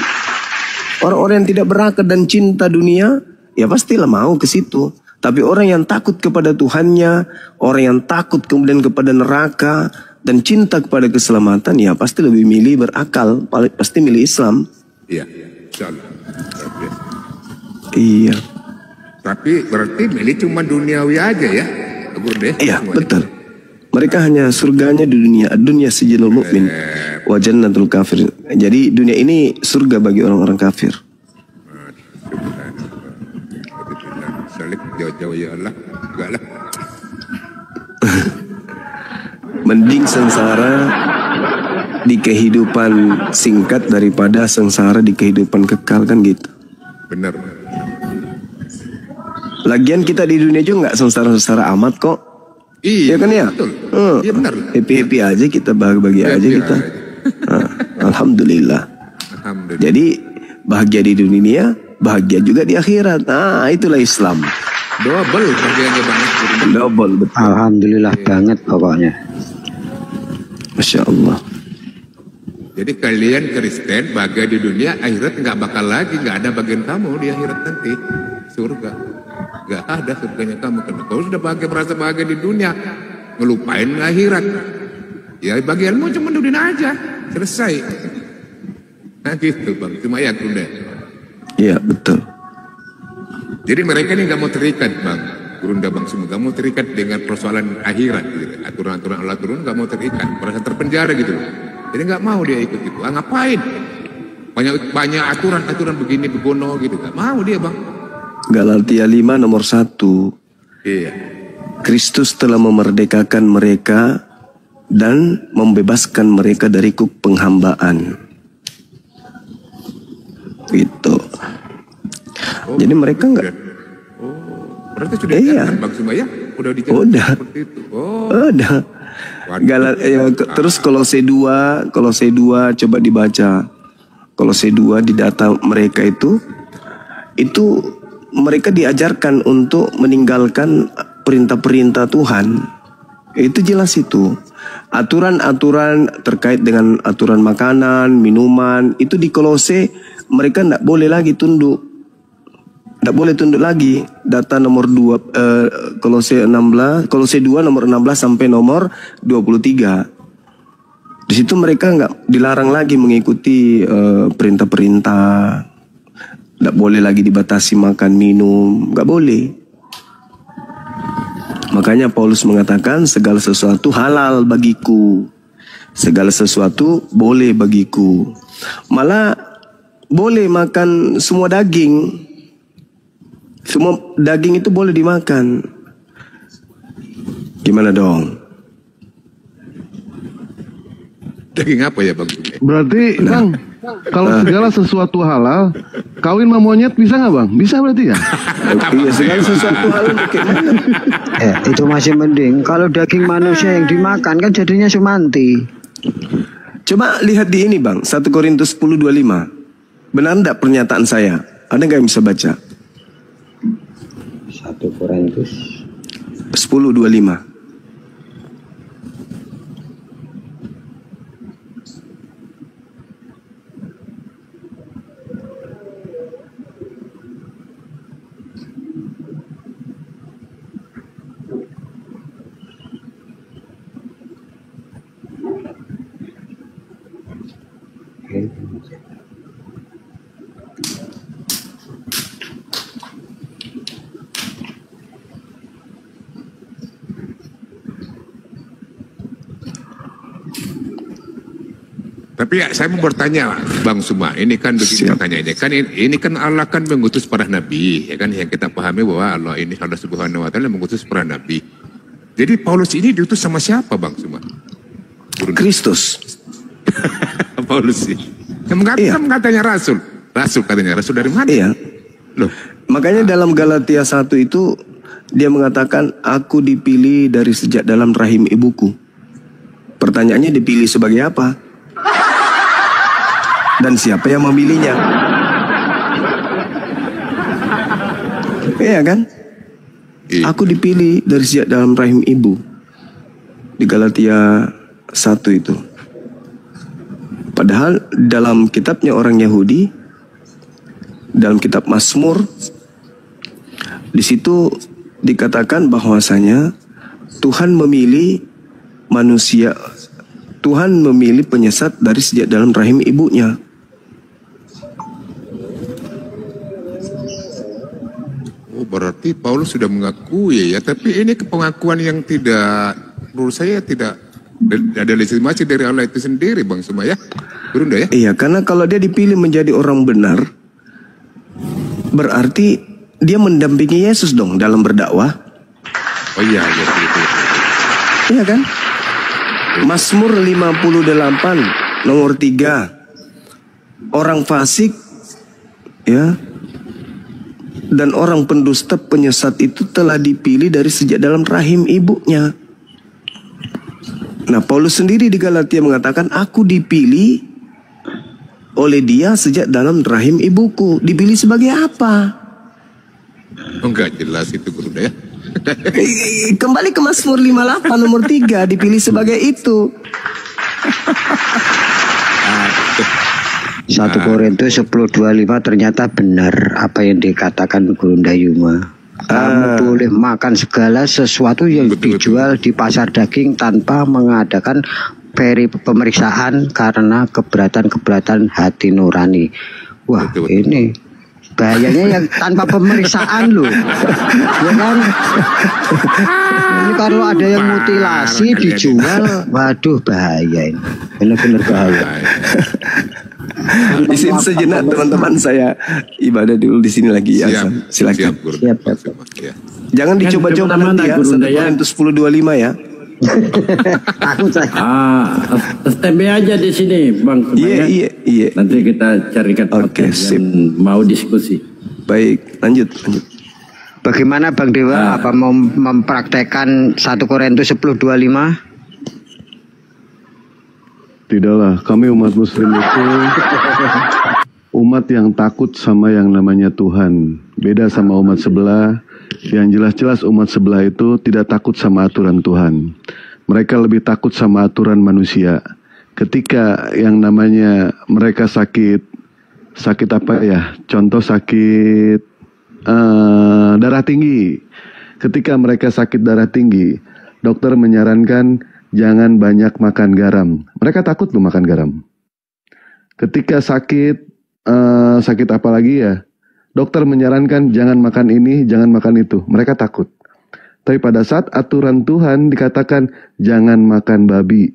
Orang-orang yang tidak berakal dan cinta dunia, ya pastilah mau ke situ. Tapi orang yang takut kepada Tuhannya, orang yang takut kemudian kepada neraka dan cinta kepada keselamatan, ya pasti lebih milih berakal, pasti milih Islam. Iya, insyaallah. Iya. Tapi berarti milih cuma duniawi aja ya, Bunda? Iya, betul. Mereka hanya surganya di dunia sijinul mukmin wa jannatul kafir. Jadi dunia ini surga bagi orang-orang kafir. Jauh-jauh ya Allah, enggak lah. Mending sengsara di kehidupan singkat daripada sengsara di kehidupan kekal, kan gitu. Benar. Lagian kita di dunia juga nggak sengsara-sengsara amat kok. Iya kan ya? Betul. Iya benar. Happy aja kita, bahagia aja kita. Alhamdulillah. Jadi bahagia di dunia, bahagia juga di akhirat. Nah, itulah Islam. Double bagiannya banget. Double, betul. Alhamdulillah banget pokoknya. Masya Allah. Jadi kalian Kristen bahagia di dunia, akhirat nggak bakal lagi, nggak ada bagian kamu di akhirat nanti. Surga. Nggak ada surganya kamu. Karena kau sudah bahagia, merasa bahagia di dunia, ngelupain akhirat. Ya bagianmu cuma di dunia aja. Selesai. Nah gitu Bang, cuma ya udah. Iya, betul. Jadi mereka ini nggak mau terikat Bang. Gurunda Bang semua nggak mau terikat dengan persoalan akhirat gitu. Aturan-aturan Allah turun nggak mau terikat, merasa terpenjara gitu loh. Jadi nggak mau dia ikut itu. Ah, ngapain? Banyak aturan begini begono gitu. Nggak mau dia Bang. Galatia 5 nomor 1. Iya. Kristus telah memerdekakan mereka dan membebaskan mereka dari kuk penghambaan. Gitu. Jadi mereka nggak. Berarti sudah dijelaskan Bang Suma ya? Udah dijelaskan udah. seperti itu. Udah. Terus Kolose 2 coba dibaca. Kolose 2 di data mereka itu mereka diajarkan untuk meninggalkan perintah-perintah Tuhan. Itu jelas itu. Aturan-aturan terkait dengan aturan makanan, minuman, itu di Kolose mereka tidak boleh lagi tunduk. Tidak boleh tunduk lagi. Data nomor 2 Kolose 2 nomor 16 sampai nomor 23. Di situ mereka nggak dilarang lagi mengikuti perintah-perintah. Nggak boleh lagi dibatasi makan minum, nggak boleh. Makanya Paulus mengatakan segala sesuatu halal bagiku, segala sesuatu boleh bagiku. Malah boleh makan semua daging. Semua daging itu boleh dimakan. Gimana dong? Daging apa ya Bang? Berarti Bang, kalau segala sesuatu halal, kawin sama monyet bisa nggak Bang? Bisa berarti ya? Iya, segala sesuatu halal bagaimana? Itu masih mending. Kalau daging manusia yang dimakan kan jadinya sumanti. Coba lihat di ini Bang, 1 Korintus 10:25. Benar enggak pernyataan saya? Ada nggak yang bisa baca? 1 Korintus 10:25. Tapi ya, saya mau bertanya Bang Suma, ini kan begini pertanyaannya, kan ini kan Allah kan mengutus para nabi, ya kan, yang kita pahami bahwa Allah ini Allah Subhanahu Wa Taala mengutus para nabi. Jadi Paulus ini diutus sama siapa Bang Suma? Kristus. Paulus sih. Yang katanya rasul katanya, rasul dari mana? Iya. Loh, makanya dalam Galatia 1 itu dia mengatakan aku dipilih dari sejak dalam rahim ibuku. Pertanyaannya dipilih sebagai apa? Dan siapa yang memilihnya? Iya kan? Aku dipilih dari sejak dalam rahim ibu. Di Galatia 1 itu. Padahal dalam kitabnya orang Yahudi, dalam kitab Mazmur, di situ dikatakan bahwasanya Tuhan memilih manusia, Tuhan memilih penyesat dari sejak dalam rahim ibunya. Oh, berarti Paulus sudah mengakui ya, tapi ini pengakuan yang tidak, menurut saya tidak ada legitimasi dari Allah itu sendiri Bang Suma ya. Berunda ya? Iya, karena kalau dia dipilih menjadi orang benar, berarti dia mendampingi Yesus dong dalam berdakwah. Oh iya, iya, iya. Iya kan? Mazmur 58 nomor 3. Orang fasik ya dan orang pendusta penyesat itu telah dipilih dari sejak dalam rahim ibunya. Nah, Paulus sendiri di Galatia mengatakan aku dipilih oleh dia sejak dalam rahim ibuku. Dipilih sebagai apa? Enggak jelas itu Guru ya. Kembali ke Mazmur 58 nomor 3 dipilih sebagai itu. 1 Korintus 10:25 ternyata benar apa yang dikatakan Guru Dayuma. Kamu boleh makan segala sesuatu yang dijual di pasar daging tanpa mengadakan pemeriksaan karena keberatan-keberatan hati nurani. Wah, ini bahayanya yang tanpa pemeriksaan loh. Ya kan? Ini kalau ada yang mutilasi dijual, waduh bahaya ini. Benar-benar bahaya. Di sini sejenak teman-teman, saya ibadah dulu di sini lagi ya. Silakan. Siap. Jangan dicoba-coba nanti ya. 1 Korintus 10:25 ya. Takut saya. Standby aja di sini Bang. Iya. Nanti kita carikan yang mau diskusi. Baik, lanjut. Bagaimana Bang Dewa? Apa mau mempraktekkan 1 Korintus 10:25? Tidaklah, kami umat muslim itu umat yang takut sama yang namanya Tuhan. Beda sama umat sebelah, yang jelas-jelas umat sebelah itu tidak takut sama aturan Tuhan. Mereka lebih takut sama aturan manusia. Ketika yang namanya mereka sakit apa ya? Contoh sakit darah tinggi. Ketika mereka sakit darah tinggi, dokter menyarankan jangan banyak makan garam. Mereka takut loh makan garam. Ketika sakit apa lagi ya? Dokter menyarankan jangan makan ini, jangan makan itu. Mereka takut. Tapi pada saat aturan Tuhan dikatakan jangan makan babi,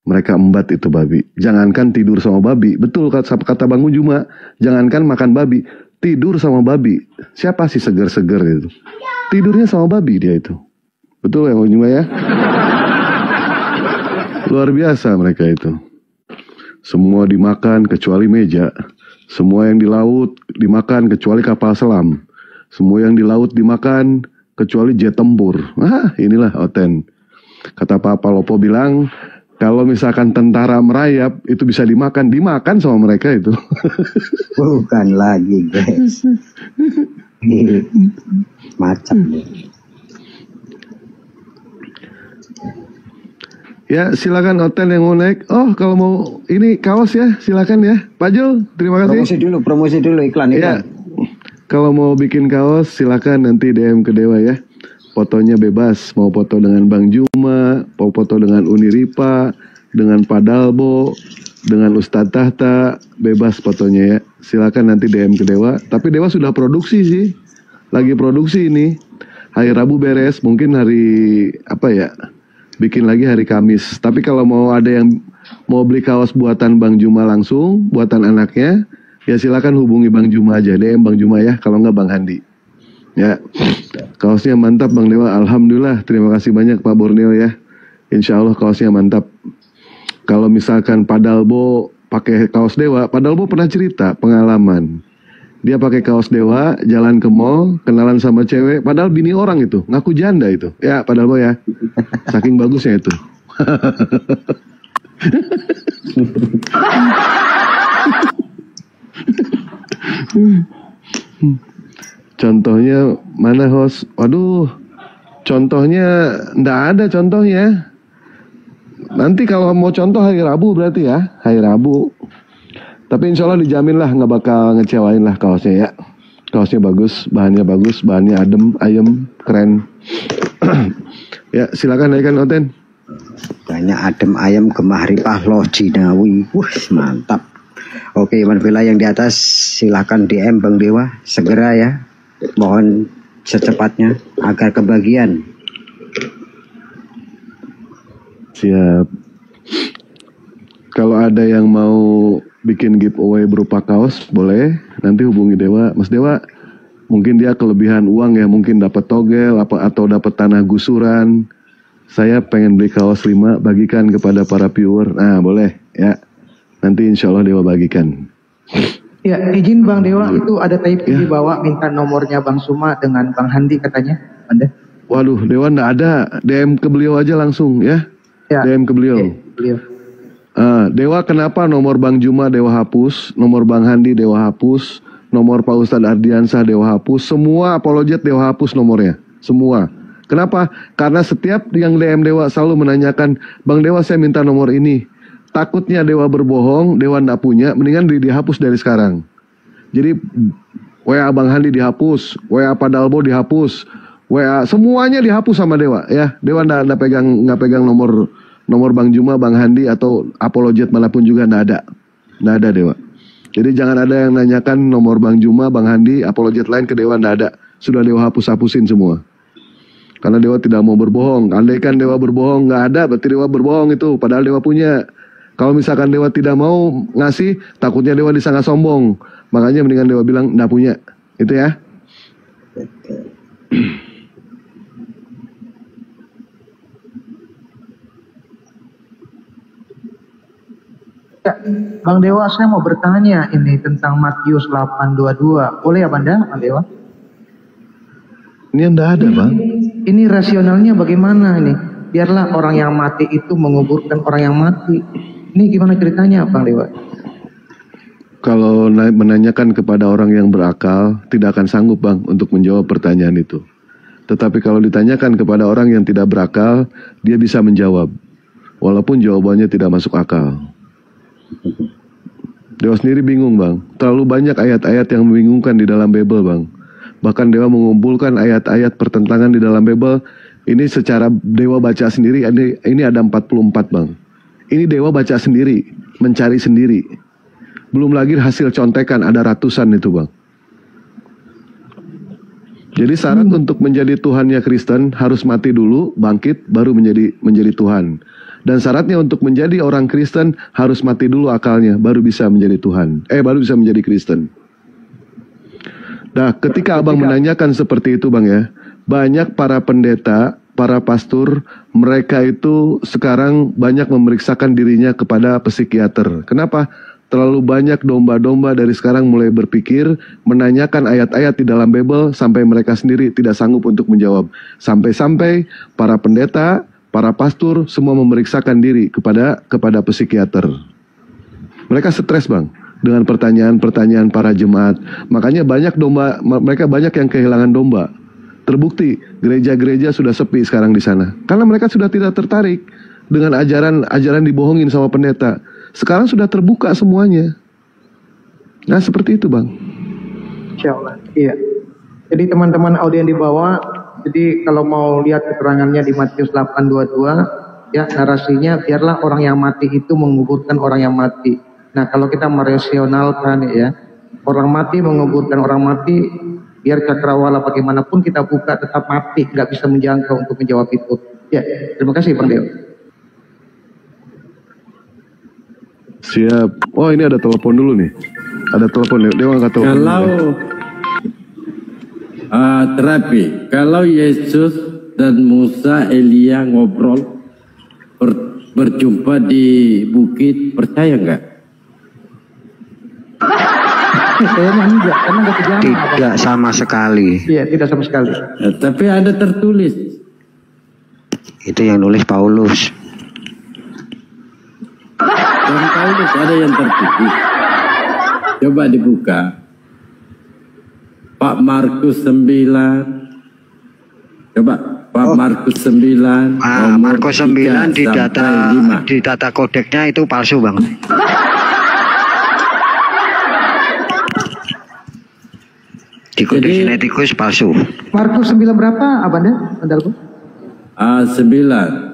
mereka embat itu babi. Jangankan tidur sama babi. Betul kata Bang Juma, jangankan makan babi, tidur sama babi. Siapa sih seger-seger itu? Tidurnya sama babi dia itu. Betul ya Bang Juma ya? Luar biasa mereka itu. Semua dimakan kecuali meja. Semua yang di laut dimakan kecuali kapal selam. Semua yang di laut dimakan kecuali jet tempur. Inilah Oten. Kata Pak Palopo bilang, kalau misalkan tentara merayap itu bisa dimakan sama mereka itu. Bukan lagi guys. Macam. Ya silakan Oten yang mau naik. Oh kalau mau ini kaos ya silakan ya Pak Jul, terima kasih. Promosi dulu iklan. Ya, kalau mau bikin kaos silakan nanti DM ke Dewa ya. Fotonya bebas, mau foto dengan Bang Juma, mau foto dengan Uni Ripa, dengan Pak Dalbo, dengan Ustadz Tahta, bebas fotonya ya. Silakan nanti DM ke Dewa. Tapi Dewa sudah produksi sih, lagi produksi ini. Hari Rabu beres, mungkin hari apa ya? Bikin lagi hari Kamis. Tapi kalau mau ada yang mau beli kaos buatan Bang Juma langsung, buatan anaknya, ya silakan hubungi Bang Juma aja, DM Bang Juma ya, kalau nggak Bang Handi. Ya, kaosnya mantap Bang Dewa, alhamdulillah, terima kasih banyak Pak Borneo ya. Insya Allah kaosnya mantap. Kalau misalkan Pak Dalbo pakai kaos Dewa, Pak Dalbo pernah cerita pengalaman. Dia pakai kaos Dewa, jalan ke mall, kenalan sama cewek, padahal bini orang itu, ngaku janda itu. Ya, Pak Dalbo ya. Saking bagusnya itu. Contohnya mana host? Waduh, contohnya ndak ada contohnya. Nanti kalau mau contoh hari Rabu berarti ya, hari Rabu. Tapi insya Allah dijamin lah nggak bakal ngecewain lah kaosnya ya. Kaosnya bagus, bahannya adem, ayem, keren. Ya silakan naikkan Oten. Banyak adem ayem gemah ripah loh Jinawi. Mantap. Oke Iman Villa yang di atas silakan DM Bang Dewa segera ya. Mohon secepatnya agar kebagian. Siap. Kalau ada yang mau bikin giveaway berupa kaos boleh, nanti hubungi Dewa. Mas Dewa mungkin dia kelebihan uang ya, mungkin dapat togel atau dapat tanah gusuran. Saya pengen beli kaos 5 bagikan kepada para viewer. Nah boleh ya, nanti insya Allah Dewa bagikan. Ya izin Bang Dewa, itu ada type di bawah minta nomornya Bang Suma dengan Bang Handi katanya. Anda? Waduh Dewa nggak ada, DM ke beliau aja langsung ya. DM ke beliau. Dewa kenapa nomor Bang Juma Dewa hapus, nomor Bang Handi Dewa hapus, nomor Pak Ustadz Ardiansah Dewa hapus, semua apologet Dewa hapus nomornya, semua. Kenapa? Karena setiap yang DM Dewa selalu menanyakan, Bang Dewa saya minta nomor ini. Takutnya Dewa berbohong, Dewa nggak punya, mendingan dihapus dari sekarang. Jadi WA Bang Handi dihapus, WA Pak Dalbo dihapus, WA semuanya dihapus sama Dewa ya. Dewa nggak pegang nomor Bang Juma, Bang Handi atau apologet manapun juga nggak ada Dewa. Jadi jangan ada yang nanyakan nomor Bang Juma, Bang Handi, apologet lain ke Dewa, nggak ada. Sudah Dewa hapusin semua. Karena Dewa tidak mau berbohong. Andaikan Dewa berbohong nggak ada, berarti Dewa berbohong itu. Padahal Dewa punya. Kalau misalkan Dewa tidak mau ngasih, takutnya Dewa disangka sombong. Makanya mendingan Dewa bilang nggak punya. Itu ya. Ya, Bang Dewa, saya mau bertanya ini tentang Matius 8:22. Boleh ya, Bang Dewa? Ini enggak ada, Bang. Ini rasionalnya bagaimana ini? Biarlah orang yang mati itu menguburkan orang yang mati. Ini gimana ceritanya, Bang Dewa? Kalau menanyakan kepada orang yang berakal, tidak akan sanggup, Bang, untuk menjawab pertanyaan itu. Tetapi kalau ditanyakan kepada orang yang tidak berakal, dia bisa menjawab. Walaupun jawabannya tidak masuk akal. Dewa sendiri bingung, Bang. Terlalu banyak ayat-ayat yang membingungkan di dalam Bible, Bang. Bahkan Dewa mengumpulkan ayat-ayat pertentangan di dalam Bible. Ini secara Dewa baca sendiri, ini ada 44, Bang. Ini Dewa baca sendiri, mencari sendiri. Belum lagi hasil contekan, ada ratusan itu, Bang. Jadi syarat untuk menjadi Tuhannya Kristen harus mati dulu, bangkit, baru menjadi Tuhan. Dan syaratnya untuk menjadi orang Kristen harus mati dulu akalnya, baru bisa menjadi Tuhan. Baru bisa menjadi Kristen. Nah, ketika Abang menanyakan seperti itu, Bang ya, banyak para pendeta, para pastor, mereka itu sekarang banyak memeriksakan dirinya kepada psikiater. Kenapa? Terlalu banyak domba-domba dari sekarang mulai berpikir, menanyakan ayat-ayat di dalam Bible sampai mereka sendiri tidak sanggup untuk menjawab. Sampai-sampai para pendeta, para pastor semua memeriksakan diri kepada psikiater. Mereka stres, Bang, dengan pertanyaan-pertanyaan para jemaat. Makanya banyak domba, mereka banyak yang kehilangan domba. Terbukti gereja-gereja sudah sepi sekarang di sana. Karena mereka sudah tidak tertarik dengan ajaran dibohongin sama pendeta. Sekarang sudah terbuka semuanya. Nah, seperti itu, Bang. Insya Allah. Iya. Jadi teman-teman audien di bawah, jadi kalau mau lihat keterangannya di Matius 8:22, ya narasinya biarlah orang yang mati itu menguburkan orang yang mati. Nah, kalau kita merasionalkan ya, orang mati menguburkan orang mati, biar cakrawala bagaimanapun kita buka tetap mati, nggak bisa menjangkau untuk menjawab itu. Ya, terima kasih Bang Deo. Siap. Oh, ini ada telepon dulu nih. Ada telepon, Dewa nggak tahu. Kalau terapi, kalau Yesus dan Musa, Elia ngobrol berjumpa di bukit, percaya nggak? Saya enggak, karena nggak kejam. Tidak sama sekali. Iya, tidak sama sekali. Tapi ada tertulis. Itu yang nulis Paulus. Dan Paulus ada yang tertulis. Coba dibuka. Pak Markus 9. Coba Pak Markus 9. Markus 9 di data kodeknya itu palsu, Bang. Di kodek sinetikus palsu. Markus 9 berapa, Abanda? Andalku? 9.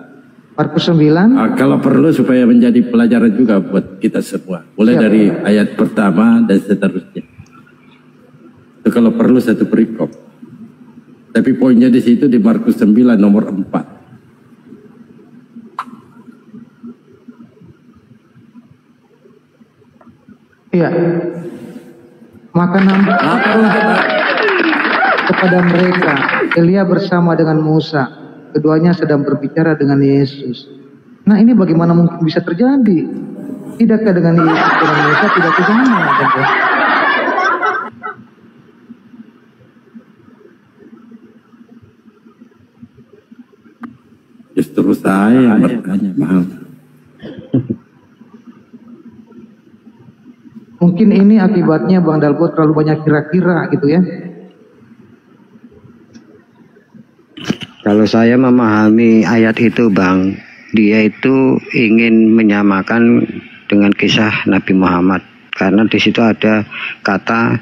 Markus 9. Kalau perlu supaya menjadi pelajaran juga buat kita semua. Mulai dari ayat pertama dan seterusnya. Itu kalau perlu satu perikop. Tapi poinnya di situ di Markus 9 nomor 4. Iya. Maka nampaklah kepada mereka Elia bersama dengan Musa, keduanya sedang berbicara dengan Yesus. Nah, ini bagaimana mungkin bisa terjadi? Tidakkah dengan Yesus dan Musa tidak sama? Justru saya yang bertanya, Bang. Mungkin ini akibatnya Bang Dalpo terlalu banyak kira-kira gitu ya. Kalau saya memahami ayat itu Bang, dia itu ingin menyamakan dengan kisah Nabi Muhammad. Karena di situ ada kata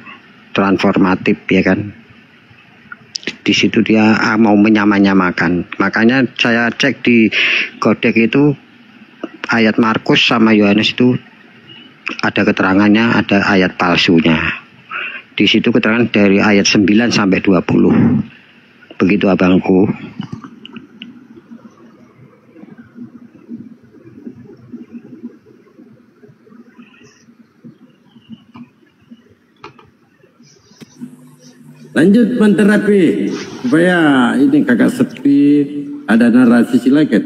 transformatif ya kan. Di situ dia mau menyamakan. Makanya saya cek di kodek itu ayat Markus sama Yohanes itu ada keterangannya, ada ayat palsunya. Di situ keterangan dari ayat 9 sampai 20. Begitu abangku. Lanjut menterapi supaya ini kakak sepi, ada narasi silakan.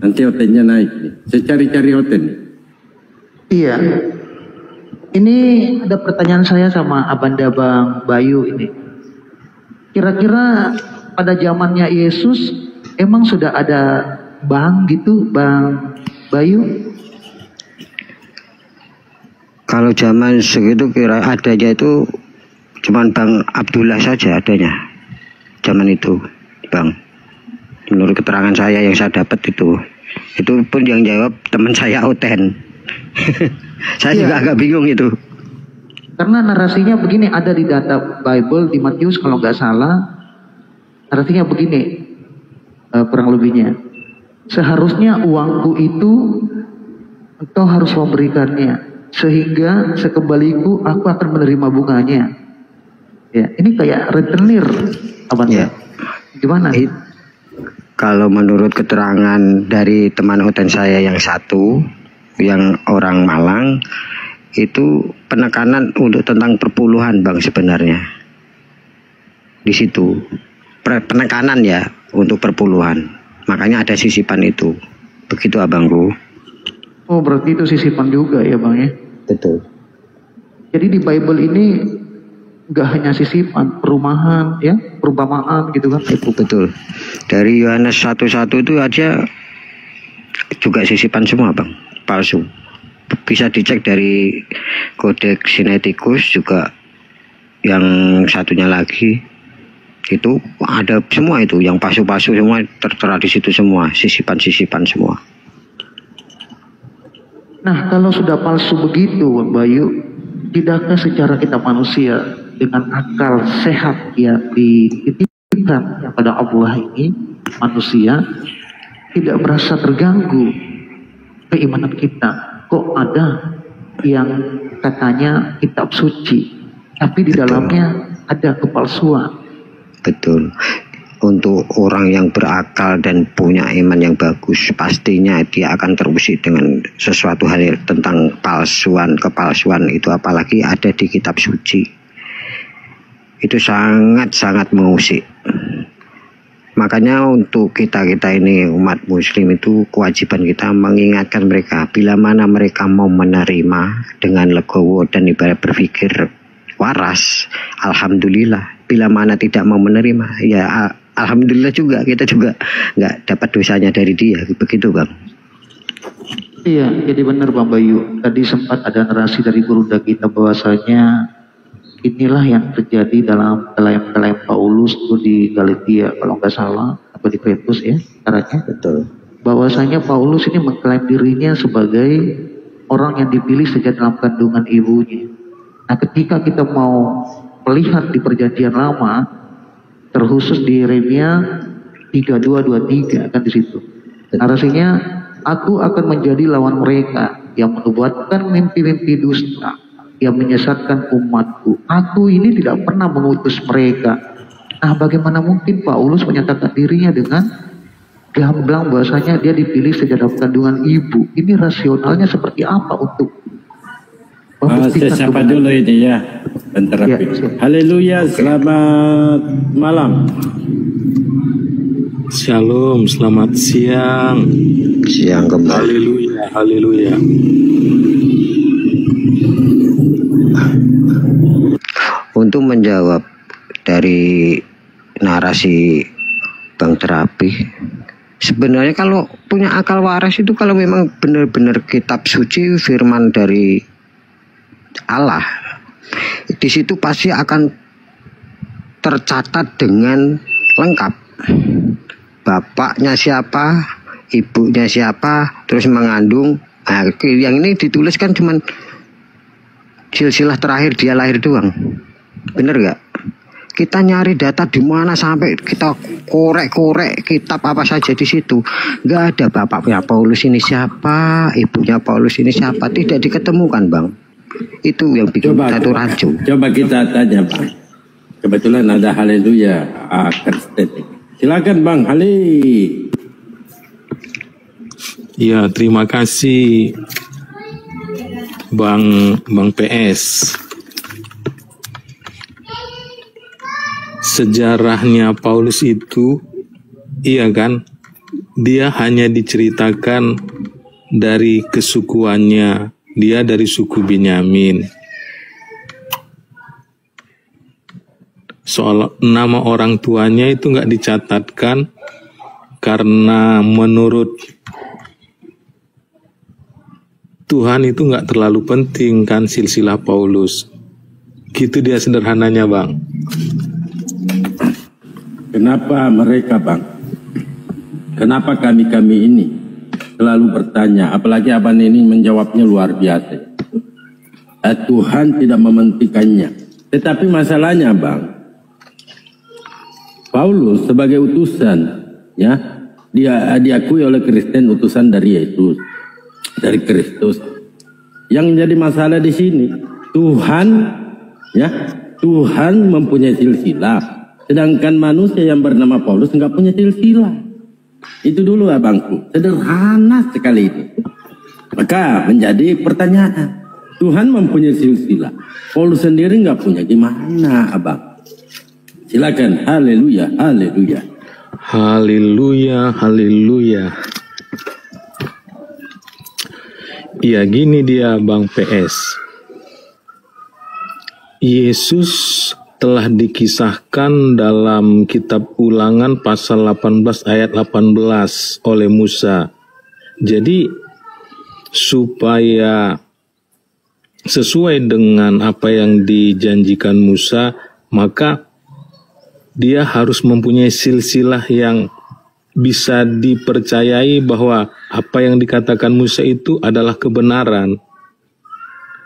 Nanti hotelnya naik nih. Saya cari-cari hotel. Iya. Ini ada pertanyaan saya sama Abanda Bang Bayu ini. Kira-kira pada zamannya Yesus emang sudah ada Bang gitu, Bang Bayu? Kalau zaman segitu kira adanya itu cuman Bang Abdullah saja adanya. Zaman itu, Bang. Menurut keterangan saya yang saya dapat itu pun yang jawab teman saya Oten. Saya juga agak bingung itu. Karena narasinya begini, ada di data Bible di Matius kalau nggak salah, narasinya begini, kurang lebihnya. Seharusnya uangku itu engkau harus memberikannya, sehingga sekembaliku aku akan menerima bunganya. Ya, ini kayak rentenir, apa ya? Gimana? Kalau menurut keterangan dari teman Oten saya yang satu, yang orang Malang, itu penekanan untuk tentang perpuluhan Bang sebenarnya. Di situ penekanan ya untuk perpuluhan. Makanya ada sisipan itu. Begitu abangku. Oh, berarti itu sisipan juga ya Bang ya? Betul. Jadi di Bible ini nggak hanya sisipan, perumahan ya, perumpamaan gitu kan? Betul. Dari Yohanes 1:1 itu aja juga sisipan semua Bang, palsu. Bisa dicek dari Kodeks Sinaiticus juga, yang satunya lagi itu ada semua itu, yang palsu-palsu semua tertera di situ semua, sisipan-sisipan semua. Nah, kalau sudah palsu begitu, Bayu, tidakkah secara kita manusia dengan akal sehat ya dititipkan pada Allah ini, manusia tidak merasa terganggu keimanan kita? Kok ada yang katanya kitab suci, tapi di dalamnya ada kepalsuan? Betul. Untuk orang yang berakal dan punya iman yang bagus, pastinya dia akan terusik dengan sesuatu hal tentang palsuan, kepalsuan itu, apalagi ada di kitab suci. Itu sangat-sangat mengusik. Makanya untuk kita ini umat muslim itu kewajiban kita mengingatkan mereka bila mana mereka mau menerima dengan legowo dan ibarat berpikir waras, alhamdulillah. Bila mana tidak mau menerima, ya alhamdulillah juga, kita juga nggak dapat dosanya dari dia, begitu Bang. Iya, jadi benar Bang Bayu. Tadi sempat ada narasi dari guru kita bahwasanya inilah yang terjadi dalam klaim Paulus itu di Galatia kalau nggak salah, atau di Korintus ya caranya. Betul. Bahwasanya Paulus ini mengklaim dirinya sebagai orang yang dipilih sejak dalam kandungan ibunya. Nah, ketika kita mau melihat di perjanjian lama, terkhusus di Yeremia 32:23 kan di situ. Narasinya, aku akan menjadi lawan mereka yang menubuatkan mimpi-mimpi dusta, yang menyesatkan umatku. Aku ini tidak pernah mengutus mereka. Nah, bagaimana mungkin Paulus menyatakan dirinya dengan gamblang bahwasanya dia dipilih sejak dalam kandungan ibu? Ini rasionalnya seperti apa untuk siapa dulu ini ya, bentar. Ya, haleluya, selamat malam. Shalom, selamat siang. Siang kembali. Haleluya, haleluya. Untuk menjawab dari narasi Bang Terapi, sebenarnya kalau punya akal waras itu, kalau memang benar-benar kitab suci, firman dari Allah, di situ pasti akan tercatat dengan lengkap. Bapaknya siapa, ibunya siapa, terus mengandung. Nah, yang ini ditulis kan cuman silsilah terakhir dia lahir doang. Bener gak? Kita nyari data di mana sampai kita korek-korek kitab apa saja di situ. Nggak ada bapaknya Paulus ini siapa, ibunya Paulus ini siapa, tidak diketemukan, Bang. Itu yang bikin satu rancu. Coba kita tanya, Bang. Kebetulan ada Haleluya Kristen. Silakan, Bang Hali. Ya, terima kasih Bang PS. Sejarahnya Paulus itu, iya kan, dia hanya diceritakan dari kesukuannya, dia dari suku Benyamin. Soal nama orang tuanya itu nggak dicatatkan karena menurut Tuhan itu nggak terlalu penting kan silsilah Paulus. Gitu dia sederhananya, Bang. Kenapa mereka, Bang? Kenapa kami ini selalu bertanya, apalagi Abang ini menjawabnya luar biasa. Tuhan tidak mementingkannya. Tetapi masalahnya, Bang, Paulus sebagai utusan, ya, dia diakui oleh Kristen utusan dari Yesus, dari Kristus. Yang jadi masalah di sini, Tuhan, ya, Tuhan mempunyai silsilah. Sedangkan manusia yang bernama Paulus nggak punya silsilah. Itu dulu, abangku. Sederhana sekali itu. Maka menjadi pertanyaan. Tuhan mempunyai silsilah. Paulus sendiri nggak punya, gimana, abang? Silakan. Haleluya, haleluya. Haleluya, haleluya. Iya, gini dia, Bang PS. Yesus telah dikisahkan dalam kitab Ulangan pasal 18 ayat 18 oleh Musa. Jadi supaya sesuai dengan apa yang dijanjikan Musa, maka dia harus mempunyai silsilah yang bisa dipercayai bahwa apa yang dikatakan Musa itu adalah kebenaran.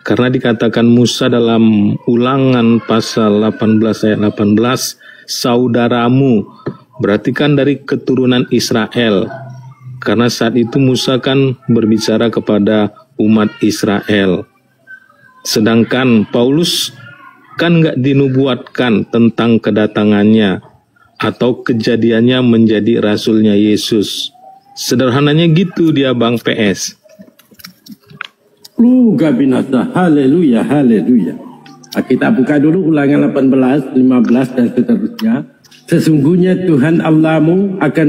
Karena dikatakan Musa dalam Ulangan pasal 18 ayat 18, saudaramu, berarti kan dari keturunan Israel. Karena saat itu Musa kan berbicara kepada umat Israel. Sedangkan Paulus kan nggak dinubuatkan tentang kedatangannya atau kejadiannya menjadi rasulnya Yesus. Sederhananya gitu dia, Bang PS. Luga binasa, haleluya, haleluya. Kita buka dulu Ulangan 18, 15 dan seterusnya. Sesungguhnya Tuhan Allahmu akan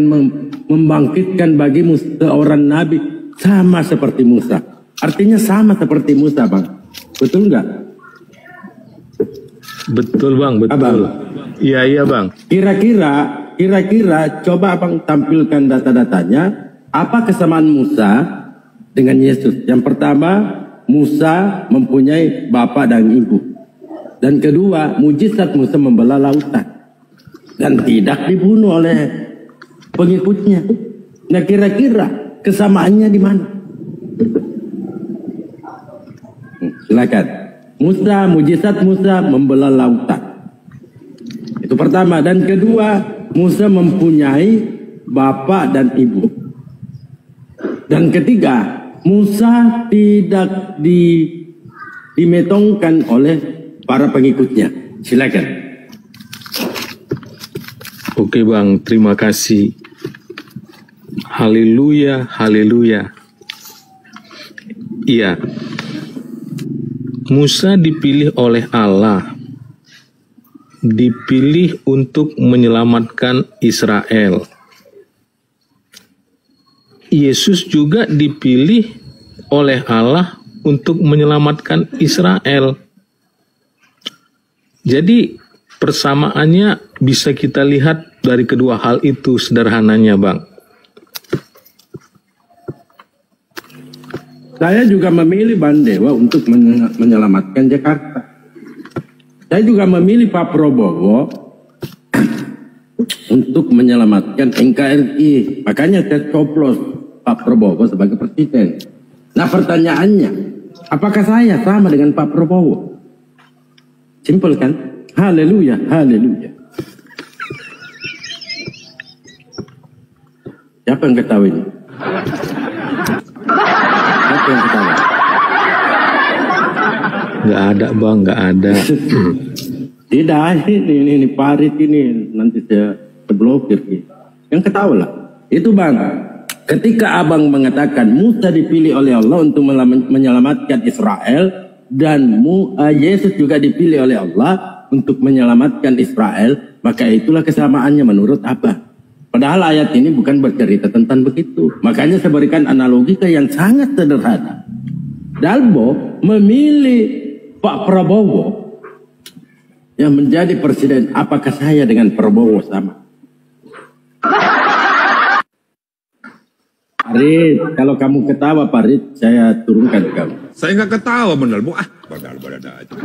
membangkitkan bagimu seorang nabi sama seperti Musa. Artinya sama seperti Musa, Bang. Betul nggak? Betul, Bang, betul. Abang. Iya, Bang. Kira-kira coba Abang tampilkan data-datanya. Apa kesamaan Musa dengan Yesus? Yang pertama, Musa mempunyai bapak dan ibu. Dan kedua, mujizat Musa membelah lautan dan tidak dibunuh oleh pengikutnya. Nah, kira-kira kesamaannya di mana? Silakan. Musa, mujizat Musa membelah lautan. Itu pertama. Dan kedua, Musa mempunyai bapak dan ibu. Dan ketiga, Musa tidak dimetongkan oleh para pengikutnya. Silakan. Oke, Bang, terima kasih. Haleluya, haleluya. Iya. Musa dipilih oleh Allah. Dipilih untuk menyelamatkan Israel. Yesus juga dipilih oleh Allah untuk menyelamatkan Israel. Jadi persamaannya bisa kita lihat dari kedua hal itu sederhananya, Bang. Saya juga memilih Bandewa untuk menyelamatkan Jakarta. Saya juga memilih Pak Prabowo untuk menyelamatkan NKRI. Makanya saya coblos Pak Prabowo sebagai presiden. Nah pertanyaannya, apakah saya sama dengan Pak Prabowo? Simpel kan? Haleluya, haleluya. Siapa yang ketawa ini? Siapa yang ketawa? Nggak ada bang, nggak ada. Tidak, ini parit ini nanti saya blokir. Yang ketawa lah. Itu bang, ketika abang mengatakan Musa dipilih oleh Allah untuk menyelamatkan Israel dan Yesus juga dipilih oleh Allah untuk menyelamatkan Israel, maka itulah kesamaannya menurut abang. Padahal ayat ini bukan bercerita tentang begitu. Makanya saya berikan analogi yang sangat sederhana. Dalbo memilih Pak Prabowo yang menjadi presiden. Apakah saya dengan Prabowo sama? Parit, kalau kamu ketawa Parit, saya turunkan kamu. Saya nggak ketawa bener, Bu. Badal aja.